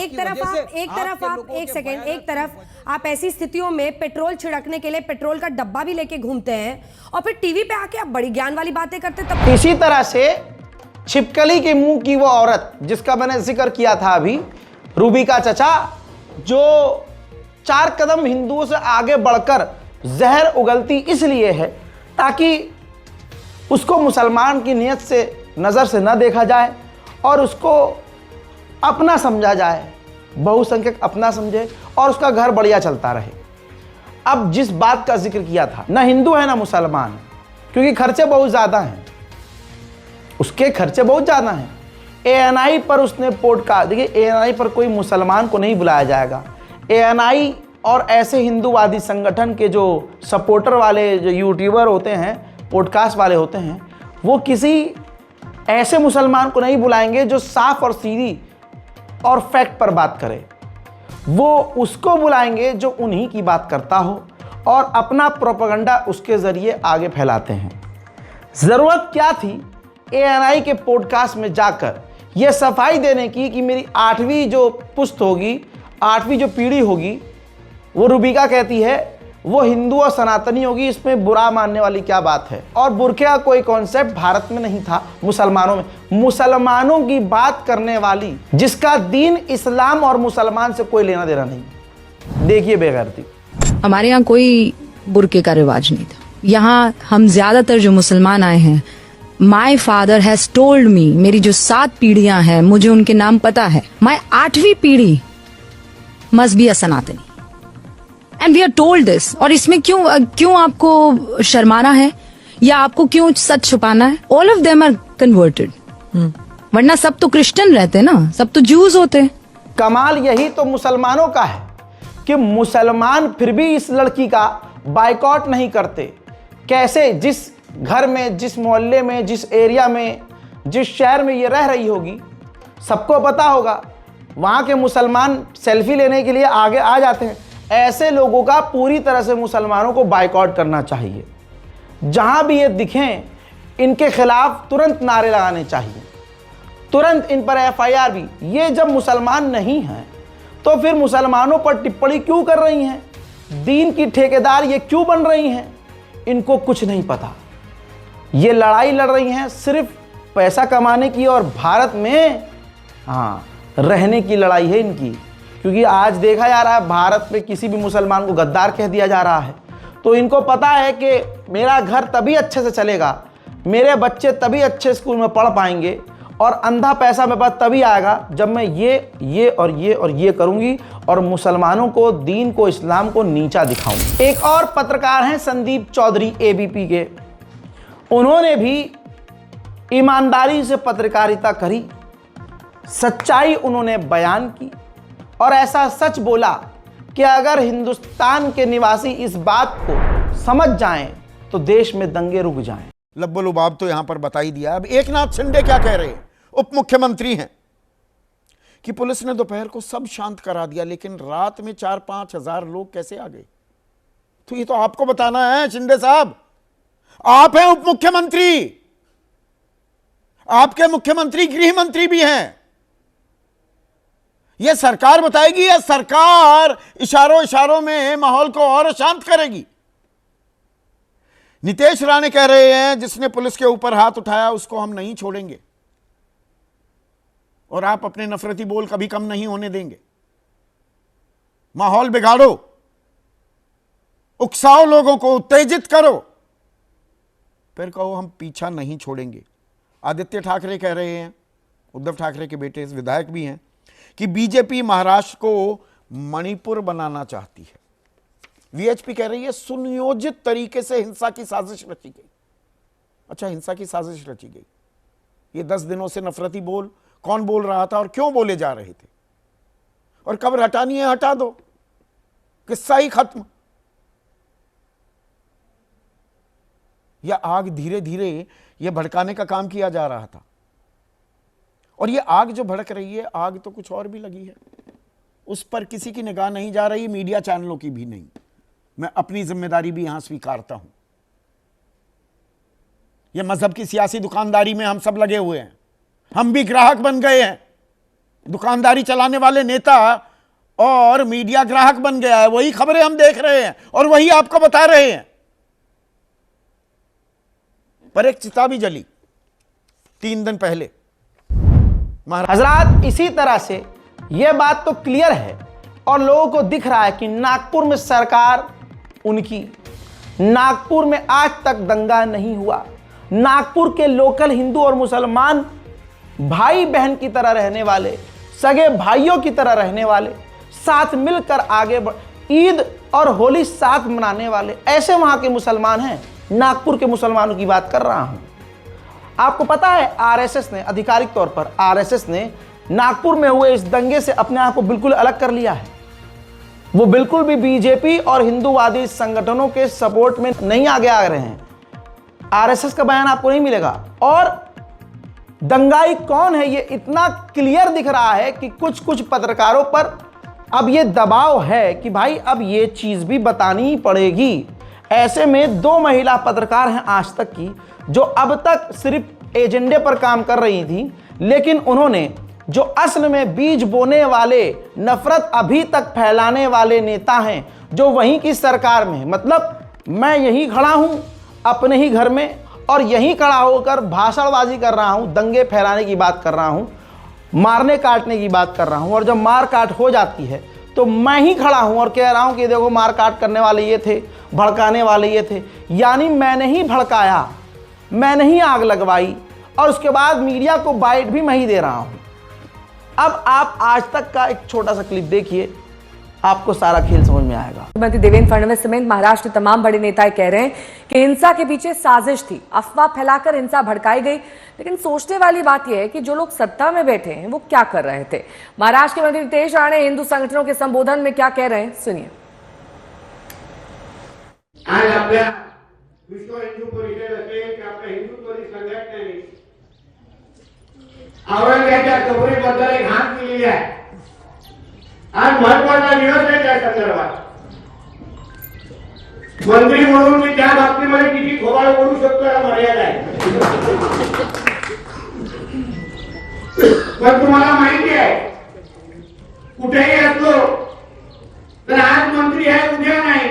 एक तरफ आप ऐसी स्थितियों में पेट्रोल छिड़कने के लिए पेट्रोल का डब्बा भी लेके घूमते हैं, और फिर टीवी पे आके आप बड़ी ज्ञान वाली बातें करते। तब
इसी तरह से छिपकली के मुंह की वो औरत जिसका मैंने जिक्र किया था अभी, रूबी का चचा, जो 4 कदम हिंदुओं से आगे बढ़कर जहर उगलती इसलिए है ताकि उसको मुसलमान की नियत से नज़र से न देखा जाए और उसको अपना समझा जाए, बहुसंख्यक अपना समझे और उसका घर बढ़िया चलता रहे। अब जिस बात का जिक्र किया था, ना हिंदू है ना मुसलमान, क्योंकि खर्चे बहुत ज़्यादा हैं, उसके खर्चे बहुत ज़्यादा हैं। एएनआई पर उसने पॉडकास्ट, देखिए एएनआई पर कोई मुसलमान को नहीं बुलाया जाएगा। एएनआई और ऐसे हिंदूवादी संगठन के जो सपोर्टर वाले जो यूट्यूबर होते हैं, पॉडकास्ट वाले होते हैं, वो किसी ऐसे मुसलमान को नहीं बुलाएंगे जो साफ और सीधी और फैक्ट पर बात करे। वो उसको बुलाएंगे जो उन्हीं की बात करता हो और अपना प्रोपेगेंडा उसके ज़रिए आगे फैलाते हैं। ज़रूरत क्या थी एएनआई के पॉडकास्ट में जाकर ये सफाई देने की कि मेरी 8वीं जो पुश्त होगी, 8वीं जो पीढ़ी होगी, वो रूबिका कहती है वो हिंदू और सनातनी होगी, इसमें बुरा मानने वाली क्या बात है? और बुरखे का कोई कॉन्सेप्ट भारत में नहीं था, मुसलमानों में। मुसलमानों की बात करने वाली जिसका दीन इस्लाम और मुसलमान से कोई लेना देना नहीं। देखिए बेगैरती,
हमारे यहाँ कोई बुरके का रिवाज नहीं था। यहाँ हम ज्यादातर जो मुसलमान आए हैं, my father has told me, मेरी जो 7 पीढ़ियां हैं मुझे उनके नाम पता है, माई 8वीं पीढ़ी must be a Sanatani, and we are told this. और इसमें क्यों आपको शर्माना है या आपको क्यों सच छुपाना है? All of them are converted, वरना सब तो क्रिश्चियन रहते ना, सब तो ज्यूज होते।
कमाल यही तो मुसलमानों का है कि मुसलमान फिर भी इस लड़की का बायकॉट नहीं करते। कैसे? जिस घर में, जिस मोहल्ले में, जिस एरिया में, जिस शहर में ये रह रही होगी, सबको पता होगा, वहाँ के मुसलमान सेल्फी लेने के लिए आगे आ जाते हैं। ऐसे लोगों का पूरी तरह से मुसलमानों को बायकॉट करना चाहिए। जहाँ भी ये दिखें, इनके खिलाफ तुरंत नारे लगाने चाहिए, तुरंत इन पर एफआईआर भी। ये जब मुसलमान नहीं हैं तो फिर मुसलमानों पर टिप्पणी क्यों कर रही हैं? दीन की ठेकेदार ये क्यों बन रही हैं? इनको कुछ नहीं पता। ये लड़ाई लड़ रही हैं सिर्फ पैसा कमाने की और भारत में रहने की लड़ाई है इनकी। क्योंकि आज देखा जा रहा है भारत में किसी भी मुसलमान को गद्दार कह दिया जा रहा है, तो इनको पता है कि मेरा घर तभी अच्छे से चलेगा, मेरे बच्चे तभी अच्छे स्कूल में पढ़ पाएंगे और अंधा पैसा मेरे पास तभी आएगा जब मैं ये और ये करूंगी और मुसलमानों को, दीन को, इस्लाम को नीचा दिखाऊंगी। एक और पत्रकार हैं संदीप चौधरी एबीपी के, उन्होंने भी ईमानदारी से पत्रकारिता करी, सच्चाई उन्होंने बयान की और ऐसा सच बोला कि अगर हिंदुस्तान के निवासी इस बात को समझ जाएं तो देश में दंगे रुक जाएं।
लब्बो लुबाब तो यहां पर बता ही दिया। अब एकनाथ शिंदे क्या कह रहे हैं, उप मुख्यमंत्री हैं, कि पुलिस ने दोपहर को सब शांत करा दिया लेकिन रात में 4-5 हजार लोग कैसे आ गए। तो ये तो आपको बताना है शिंदे साहब, आप हैं उप मुख्यमंत्री, आपके मुख्यमंत्री गृह मंत्री भी हैं। यह सरकार बताएगी या सरकार इशारों इशारों में माहौल को और शांत करेगी। नितेश राणे कह रहे हैं जिसने पुलिस के ऊपर हाथ उठाया उसको हम नहीं छोड़ेंगे और आप अपने नफरती बोल कभी कम नहीं होने देंगे। माहौल बिगाड़ो, उकसाओ, लोगों को उत्तेजित करो, फिर कहो हम पीछा नहीं छोड़ेंगे। आदित्य ठाकरे कह रहे हैं, उद्धव ठाकरे के बेटे विधायक भी हैं, कि बीजेपी महाराष्ट्र को मणिपुर बनाना चाहती है। वीएचपी कह रही है सुनियोजित तरीके से हिंसा की साजिश रची गई। अच्छा, हिंसा की साजिश रची गई। ये 10 दिनों से नफरती बोल कौन बोल रहा था और क्यों बोले जा रहे थे, और कब हटानी है हटा दो, किस्सा ही खत्म। या आग धीरे धीरे यह भड़काने का काम किया जा रहा था, और ये आग जो भड़क रही है, आग तो कुछ और भी लगी है, उस पर किसी की निगाह नहीं जा रही, मीडिया चैनलों की भी नहीं। मैं अपनी जिम्मेदारी भी यहां स्वीकारता हूं। यह मजहब की सियासी दुकानदारी में हम सब लगे हुए हैं, हम भी ग्राहक बन गए हैं। दुकानदारी चलाने वाले नेता और मीडिया ग्राहक बन गया है, वही खबरें हम देख रहे हैं और वही आपको बता रहे हैं। पर एक चिता भी जली 3 दिन पहले।
हजरात, इसी तरह से यह बात तो क्लियर है और लोगों को दिख रहा है कि नागपुर में सरकार उनकी, नागपुर में आज तक दंगा नहीं हुआ। नागपुर के लोकल हिंदू और मुसलमान भाई बहन की तरह रहने वाले, सगे भाइयों की तरह रहने वाले, साथ मिलकर आगे ईद और होली साथ मनाने वाले, ऐसे वहां के मुसलमान हैं। नागपुर के मुसलमानों की बात कर रहा हूं। आपको पता है आरएसएस ने, आधिकारिक तौर पर आरएसएस ने नागपुर में हुए इस दंगे से अपने आप को बिल्कुल अलग कर लिया है। वो बिल्कुल भी बीजेपी और हिंदूवादी संगठनों के सपोर्ट में नहीं आगे आ रहे हैं। आरएसएस का बयान आपको नहीं मिलेगा। और दंगाई कौन है ये इतना क्लियर दिख रहा है कि कुछ कुछ पत्रकारों पर अब ये दबाव है कि भाई अब ये चीज भी बतानी ही पड़ेगी। ऐसे में 2 महिला पत्रकार हैं आज तक की, जो अब तक सिर्फ एजेंडे पर काम कर रही थी, लेकिन उन्होंने जो असल में बीज बोने वाले, नफरत अभी तक फैलाने वाले नेता हैं, जो वहीं की सरकार में, मतलब मैं यहीं खड़ा हूं अपने ही घर में और यहीं खड़ा होकर भाषणबाजी कर रहा हूं, दंगे फैलाने की बात कर रहा हूं, मारने काटने की बात कर रहा हूं, और जब मार काट हो जाती है तो मैं ही खड़ा हूं और कह रहा हूं कि देखो मार काट करने वाले ये थे, भड़काने वाले ये थे। यानी मैंने ही भड़काया, मैंने ही आग लगवाई, और उसके बाद मीडिया को बाइट भी मैं ही दे रहा हूं। अब आप आज तक का एक छोटा सा क्लिप देखिए, आपको सारा खेल समझ में आएगा।
मुख्यमंत्री देवेंद्र फडणवीस समेत महाराष्ट्र के तमाम बड़े नेता कह रहे हैं कि हिंसा के पीछे साजिश थी, अफवाह फैलाकर हिंसा भड़काई गई। लेकिन सोचने वाली बात यह है कि जो लोग सत्ता में बैठे हैं वो क्या कर रहे थे। महाराष्ट्र के मंत्री नितेश राणे हिंदू संगठनों के संबोधन में क्या कह रहे हैं, सुनिए।
आज आपल्या विश्व हिंदू परिषद असेल की आपल्या हिंदुत्वरी संघटनेने औरंगजेबाच्या कबरीबद्दल एक हात केलेली आहे। आज महत्वाचा दिवस आहे त्या संदर्भात। मंत्री म्हणून मी त्या बाबतीमध्ये किती खोबाळ बोलू शकतो या मर्यादा आहे, पण तुम्हाला माहिती आहे कुठेही असलो तर आज मंत्री आहे उद्या नाही,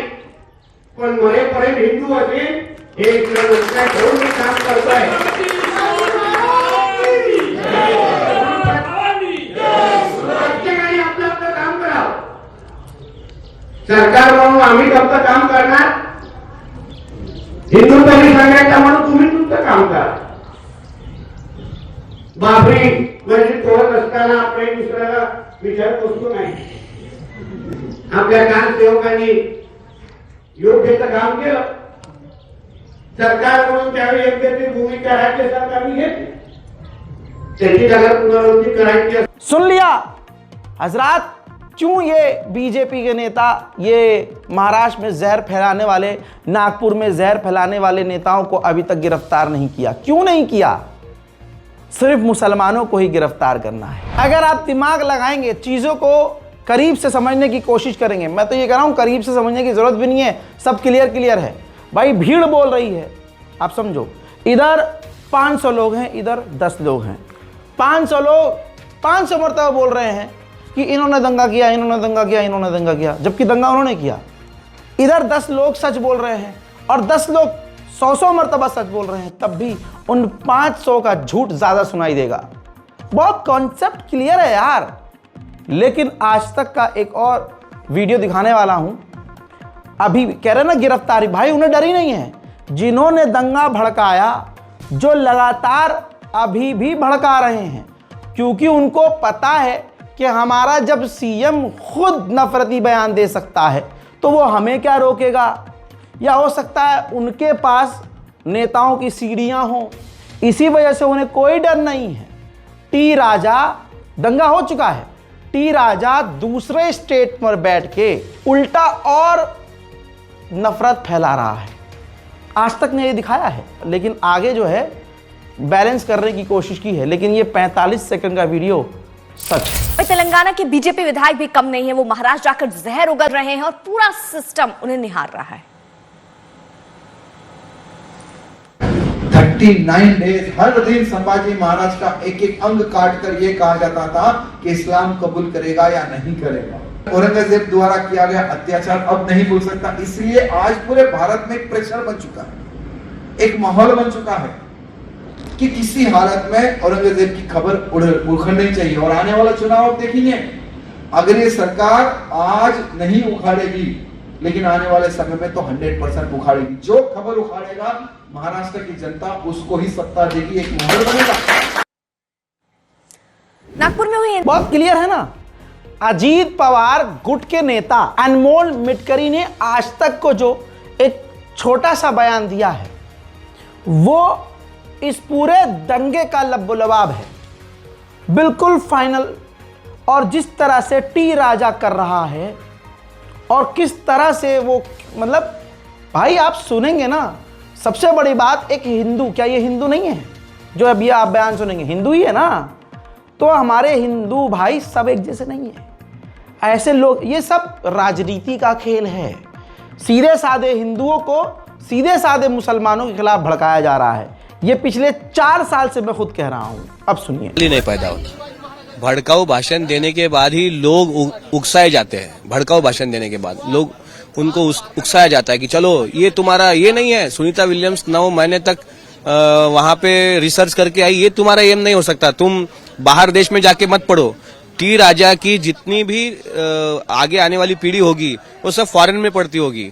पण मरेपर्यंत हिंदू असेल हे घेऊन मी काम करतोय। प्रत्येकाने आपलं आपलं काम करावं। सरकार म्हणून आम्ही फक्त काम करणार, हिंदू तरी संघटना म्हणून तुम्ही तुमचं काम करा। बाबरी म्हणजे तोडत असताना आपण दुसऱ्याला विचारत असतो नाही. आपल्या ग्रामसेवकांनी योग्य काम केलं. सरकार म्हणून त्यावेळी योग्य ती भूमिका राज्य सरकारने घेतली. त्याची जागा पुनरावृत्ती करायची.
सुन लिया हजरात, क्यों ये बीजेपी के नेता ये महाराष्ट्र में जहर फैलाने वाले, नागपुर में जहर फैलाने वाले नेताओं को अभी तक गिरफ्तार नहीं किया? क्यों नहीं किया? सिर्फ मुसलमानों को ही गिरफ्तार करना है. अगर आप दिमाग लगाएंगे, चीज़ों को करीब से समझने की कोशिश करेंगे, मैं तो ये कह रहा हूँ करीब से समझने की ज़रूरत भी नहीं है, सब क्लियर है भाई. भीड़ बोल रही है, आप समझो. इधर 500 लोग हैं, इधर 10 लोग हैं. 500 लोग 500 मरतबा बोल रहे हैं कि इन्होंने दंगा किया, इन्होंने दंगा किया, इन्होंने दंगा किया, जबकि दंगा उन्होंने किया. इधर 10 लोग सच बोल रहे हैं और 10 लोग 100 मरतबा सच बोल रहे हैं, तब भी उन 500 का झूठ ज़्यादा सुनाई देगा. बहुत कॉन्सेप्ट क्लियर है यार. लेकिन आज तक का एक और वीडियो दिखाने वाला हूं. अभी कह रहे ना गिरफ्तारी, भाई उन्हें डर ही नहीं है. जिन्होंने दंगा भड़काया, जो लगातार अभी भी भड़का रहे हैं, क्योंकि उनको पता है कि हमारा जब सीएम खुद नफरती बयान दे सकता है तो वो हमें क्या रोकेगा. या हो सकता है उनके पास नेताओं की सीढ़ियां हों, इसी वजह से उन्हें कोई डर नहीं है. टी राजा, दंगा हो चुका है, टी राजा दूसरे स्टेट पर बैठ के उल्टा और नफरत फैला रहा है. आज तक ने ये दिखाया है, लेकिन आगे जो है बैलेंस करने की कोशिश की है. लेकिन ये 45 सेकंड का वीडियो सच है.
तेलंगाना के बीजेपी विधायक भी कम नहीं है. वो महाराष्ट्र जाकर जहर उगल रहे हैं और पूरा सिस्टम उन्हें निहार रहा है.
39 डेज हर दिन संभाजी महाराज का एक एक अंग काट कर यह कहा जाता था कि इस्लाम कबूल करेगा या नहीं करेगा. औरंगजेब द्वारा किया गया अत्याचार अब नहीं भूल सकता. इसलिए आज पूरे भारत में एक प्रेशर बन चुका है, एक माहौल बन चुका है कि किसी हालत में औरंगजेब की खबर उखड़नी चाहिए. और आने वाला चुनाव आप देखेंगे, अगर ये सरकार आज नहीं उखाड़ेगी, लेकिन आने वाले समय में तो 100% उखाड़ेगी. जो खबर उखाड़ेगा महाराष्ट्र की जनता उसको ही सत्ता देगी, एक माहौल बनेगा.
नागपुर में हुई
बहुत क्लियर है ना. अजीत पवार गुट के नेता अनमोल मिटकरी ने आज तक को जो एक छोटा सा बयान दिया है, वो इस पूरे दंगे का लब्बो-लबाब है, बिल्कुल फाइनल. और जिस तरह से टी राजा कर रहा है और किस तरह से वो, मतलब भाई आप सुनेंगे ना. सबसे बड़ी बात, एक हिंदू, क्या ये हिंदू नहीं है जो अभी आप बयान सुनेंगे? हिंदू ही है ना. तो हमारे हिंदू भाई सब एक जैसे नहीं है. ऐसे लोग, ये सब राजनीति का खेल है. सीधे साधे हिंदुओं को सीधे साधे मुसलमानों के खिलाफ भड़काया जा रहा है. ये पिछले 4 साल से मैं खुद कह रहा हूं. अब सुनिए.
नहीं पैदा होता. भड़काऊ भाषण देने के बाद ही लोग उकसाए जाते हैं. भड़काऊ भाषण देने के बाद लोग उनको उकसाया जाता है कि चलो ये तुम्हारा ये नहीं है. सुनीता विलियम्स 9 महीने तक वहां पे रिसर्च करके आई. ये तुम्हारा एम नहीं हो सकता, तुम बाहर देश में जाके मत पढ़ो. टी राजा की जितनी भी आगे आने वाली पीढ़ी होगी वो सब फॉरेन में पढ़ती होगी,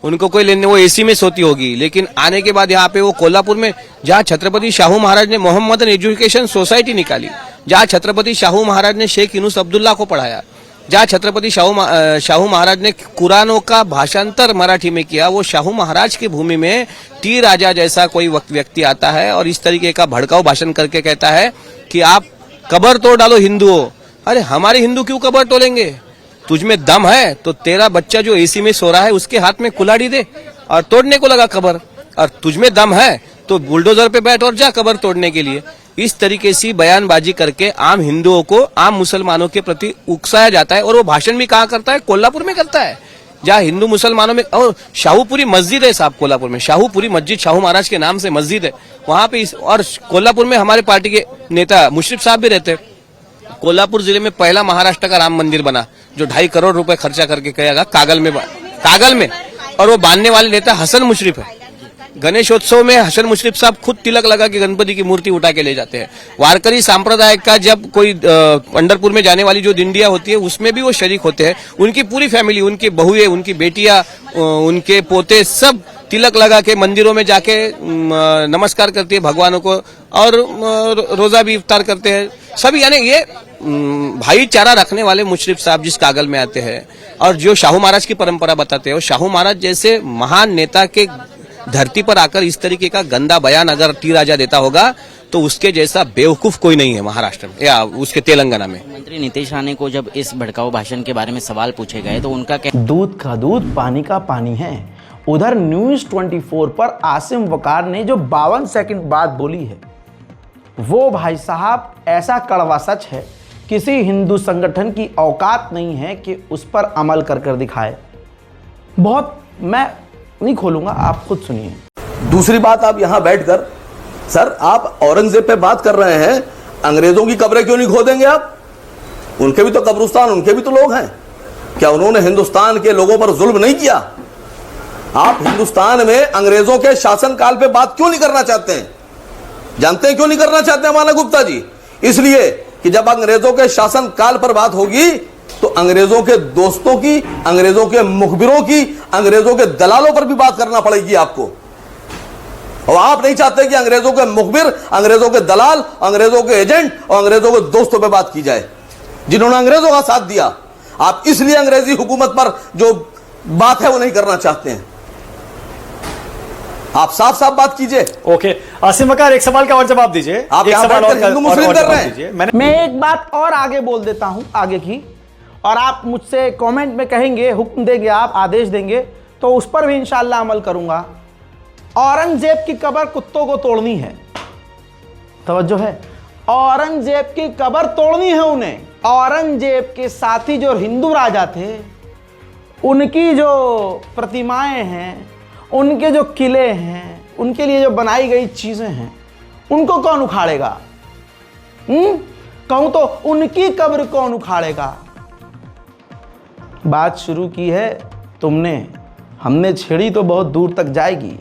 उनको कोई लेने, वो एसी में सोती होगी. लेकिन आने के बाद यहाँ पे वो कोल्हापुर में जहाँ छत्रपति शाहू महाराज ने मोहम्मदन एजुकेशन सोसाइटी निकाली, जहाँ छत्रपति शाहू महाराज ने शेख यूनुस अब्दुल्ला को पढ़ाया, जहाँ छत्रपति शाहू महाराज ने कुरानों का भाषांतर मराठी में किया, वो शाहू महाराज की भूमि में टी राजा जैसा कोई व्यक्ति आता है और इस तरीके का भड़काऊ भाषण करके कहता है कि आप कब्र तोड़ डालो हिंदुओं. अरे हमारे हिंदू क्यों कब्र तोड़ेंगे? तुझ में दम है तो तेरा बच्चा जो एसी में सो रहा है उसके हाथ में कुल्हाड़ी दे और तोड़ने को लगा कब्र. और तुझ में दम है तो बुलडोजर पे बैठ और जा कब्र तोड़ने के लिए. इस तरीके से बयानबाजी करके आम हिंदुओं को, आम मुसलमानों के प्रति उकसाया जाता है. और वो भाषण भी कहाँ करता है? कोल्हापुर में करता है, जहाँ हिंदू मुसलमानों में. और शाहूपुरी मस्जिद है साहब कोल्हापुर में, शाहूपुरी मस्जिद, शाहू महाराज के नाम से मस्जिद है वहां पे. और कोल्हापुर में हमारे पार्टी के नेता मुशर्रफ साहब भी रहते हैं. कोल्हापुर जिले में पहला महाराष्ट्र का राम मंदिर बना जो 2.5 करोड़ रुपए खर्चा करके किया गया कागल में. और वो बांधने वाले नेता हसन मुशर्रफ है. गणेशोत्सव में हसन मुशरिफ साहब खुद तिलक लगा के गणपति की मूर्ति उठा के ले जाते हैं। वारकरी सांप्रदाय का जब कोई पंढरपुर में जाने वाली जो दिंडिया होती है उसमें भी वो शरीक होते हैं। उनकी पूरी फैमिली, उनकी बहुएं, उनकी बेटियां, उनके पोते सब तिलक लगा के मंदिरों में जाके नमस्कार करती है भगवानों को और रोजा भी इफ्तार करते हैं सभी। यानी ये भाईचारा रखने वाले मुशरिफ साहब जिस कागल में आते हैं और जो शाहू महाराज की परंपरा बताते हैं, और शाहू महाराज जैसे महान नेता के धरती पर आकर इस तरीके का गंदा बयान अगर टी राजा देता होगा तो उसके जैसा बेवकूफ कोई नहीं है महाराष्ट्र में या उसके तेलंगाना में।
मंत्री नीतीश राणे को जब इस भड़काऊ भाषण के बारे में सवाल पूछे गए तो उनका
दूध का दूध पानी का पानी है। उधर न्यूज 24 पर आसिम वकार ने जो 52 सेकंड बात बोली है वो भाई साहब ऐसा कड़वा सच है, किसी हिंदू संगठन की औकात नहीं है कि उस पर अमल कर दिखाए। बहुत, मैं नहीं खोलूंगा, आप खुद सुनिए।
दूसरी बात, आप यहां बैठकर सर आप औरंगजेब पे बात कर रहे हैं, अंग्रेजों की कब्रें क्यों नहीं खोदेंगे आप? उनके भी तो कब्रिस्तान, उनके भी तो लोग हैं। क्या उन्होंने हिंदुस्तान के लोगों पर जुल्म नहीं किया? आप हिंदुस्तान में अंग्रेजों के शासनकाल पे बात क्यों नहीं करना चाहते हैं? जानते हैं क्यों नहीं करना चाहते हैं माना गुप्ता जी? इसलिए कि जब अंग्रेजों के शासनकाल पर बात होगी तो अंग्रेजों के दोस्तों की, अंग्रेजों के मुखबिरों की, अंग्रेजों के दलालों पर भी बात करना पड़ेगी आपको। और आप नहीं चाहते कि अंग्रेजों के मुखबिर, अंग्रेजों के दलाल, अंग्रेजों के एजेंट और अंग्रेजों के दोस्तों पे बात की जाए जिन्होंने अंग्रेजों का साथ दिया। आप इसलिए अंग्रेजी हुकूमत पर जो बात है वो नहीं करना चाहते हैं। आप साफ साफ बात कीजिए।
ओके, आसिम वकार एक सवाल का और जवाब दीजिए।
आप
एक सवाल और
हिंदू मुस्लिम कर रहे हैं।
मैं एक बात और आगे बोल देता हूं, आगे की, और आप मुझसे कमेंट में कहेंगे, हुक्म देंगे, आप आदेश देंगे तो उस पर भी इंशाल्लाह अमल करूंगा। औरंगजेब की कब्र कुत्तों को तोड़नी है, तवज्जो है, औरंगजेब की कब्र तोड़नी है उन्हें। औरंगजेब के साथी जो हिंदू राजा थे उनकी जो प्रतिमाएं हैं, उनके जो किले हैं, उनके लिए जो बनाई गई चीजें हैं, उनको कौन उखाड़ेगा? कहूं तो उनकी कब्र कौन उखाड़ेगा? बात शुरू की है तुमने, हमने छेड़ी तो बहुत दूर तक जाएगी।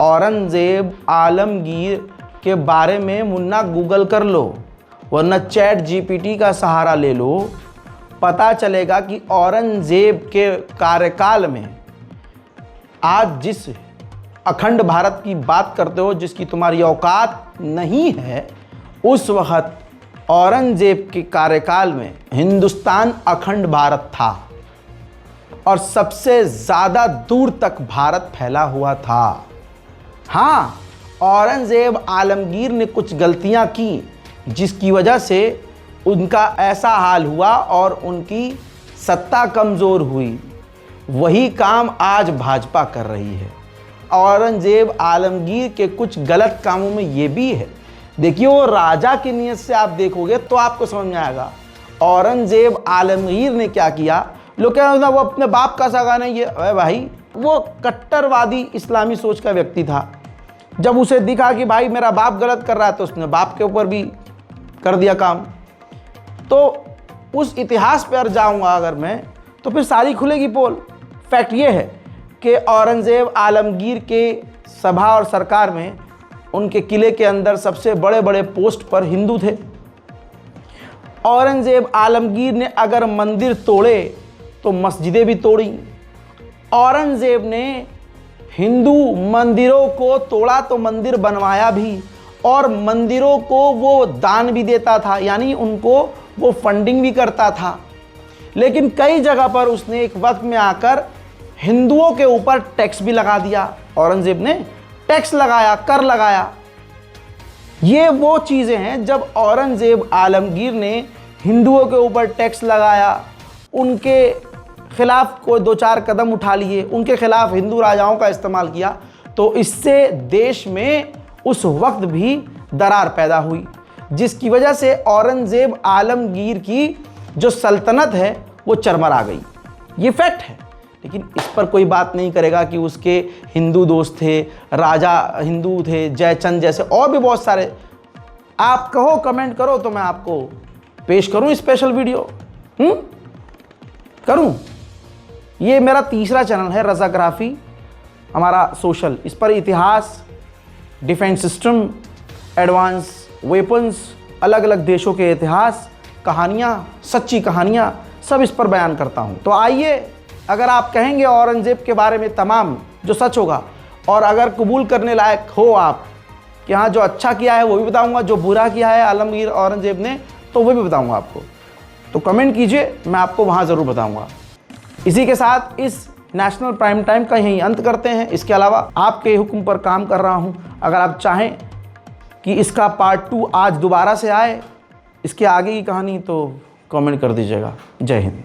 औरंगजेब आलमगीर के बारे में मुन्ना गूगल कर लो, वरना चैट जीपीटी का सहारा ले लो, पता चलेगा कि औरंगजेब के कार्यकाल में आज जिस अखंड भारत की बात करते हो, जिसकी तुम्हारी औकात नहीं है, उस वक्त औरंगजेब के कार्यकाल में हिंदुस्तान अखंड भारत था और सबसे ज़्यादा दूर तक भारत फैला हुआ था। हाँ, औरंगजेब आलमगीर ने कुछ गलतियां की जिसकी वजह से उनका ऐसा हाल हुआ और उनकी सत्ता कमज़ोर हुई। वही काम आज भाजपा कर रही है। औरंगजेब आलमगीर के कुछ गलत कामों में ये भी है, देखिए वो राजा की नीयत से आप देखोगे तो आपको समझ में आएगा औरंगजेब आलमगीर ने क्या किया। लोग कह रहे हैं वो अपने बाप का सगा नहीं है। अरे भाई, वो कट्टरवादी इस्लामी सोच का व्यक्ति था। जब उसे दिखा कि भाई मेरा बाप गलत कर रहा है तो उसने बाप के ऊपर भी कर दिया काम। तो उस इतिहास पर जाऊंगा अगर मैं तो फिर सारी खुलेगी पोल। फैक्ट ये है कि औरंगजेब आलमगीर के सभा और सरकार में उनके किले के अंदर सबसे बड़े बड़े पोस्ट पर हिंदू थे। औरंगजेब आलमगीर ने अगर मंदिर तोड़े तो मस्जिदें भी तोड़ी। औरंगजेब ने हिंदू मंदिरों को तोड़ा तो मंदिर बनवाया भी, और मंदिरों को वो दान भी देता था, यानी उनको वो फंडिंग भी करता था। लेकिन कई जगह पर उसने एक वक्त में आकर हिंदुओं के ऊपर टैक्स भी लगा दिया। औरंगजेब ने टैक्स लगाया, कर लगाया। ये वो चीज़ें हैं जब औरंगजेब आलमगीर ने हिंदुओं के ऊपर टैक्स लगाया, उनके खिलाफ कोई दो चार कदम उठा लिए, उनके खिलाफ हिंदू राजाओं का इस्तेमाल किया, तो इससे देश में उस वक्त भी दरार पैदा हुई, जिसकी वजह से औरंगजेब आलमगीर की जो सल्तनत है वो चरमरा गई। ये फैक्ट है। लेकिन इस पर कोई बात नहीं करेगा कि उसके हिंदू दोस्त थे, राजा हिंदू थे, जयचंद जैसे और भी बहुत सारे। आप कहो, कमेंट करो तो मैं आपको पेश करूं स्पेशल वीडियो। करूं? ये मेरा तीसरा चैनल है रज़ाग्राफी। हमारा सोशल, इस पर इतिहास, डिफेंस सिस्टम, एडवांस वेपन्स, अलग अलग देशों के इतिहास, कहानियाँ, सच्ची कहानियाँ, सब इस पर बयान करता हूँ। तो आइए, अगर आप कहेंगे औरंगजेब के बारे में तमाम जो सच होगा, और अगर कबूल करने लायक हो आप कि हाँ जो अच्छा किया है वो भी बताऊँगा, जो बुरा किया है आलमगीर औरंगजेब ने तो वो भी बताऊँगा आपको, तो कमेंट कीजिए, मैं आपको वहाँ ज़रूर बताऊँगा। इसी के साथ इस नेशनल प्राइम टाइम का यहीं अंत करते हैं। इसके अलावा आपके हुक्म पर काम कर रहा हूँ, अगर आप चाहें कि इसका पार्ट 2 आज दोबारा से आए, इसके आगे की कहानी, तो कमेंट कर दीजिएगा। जय हिंद।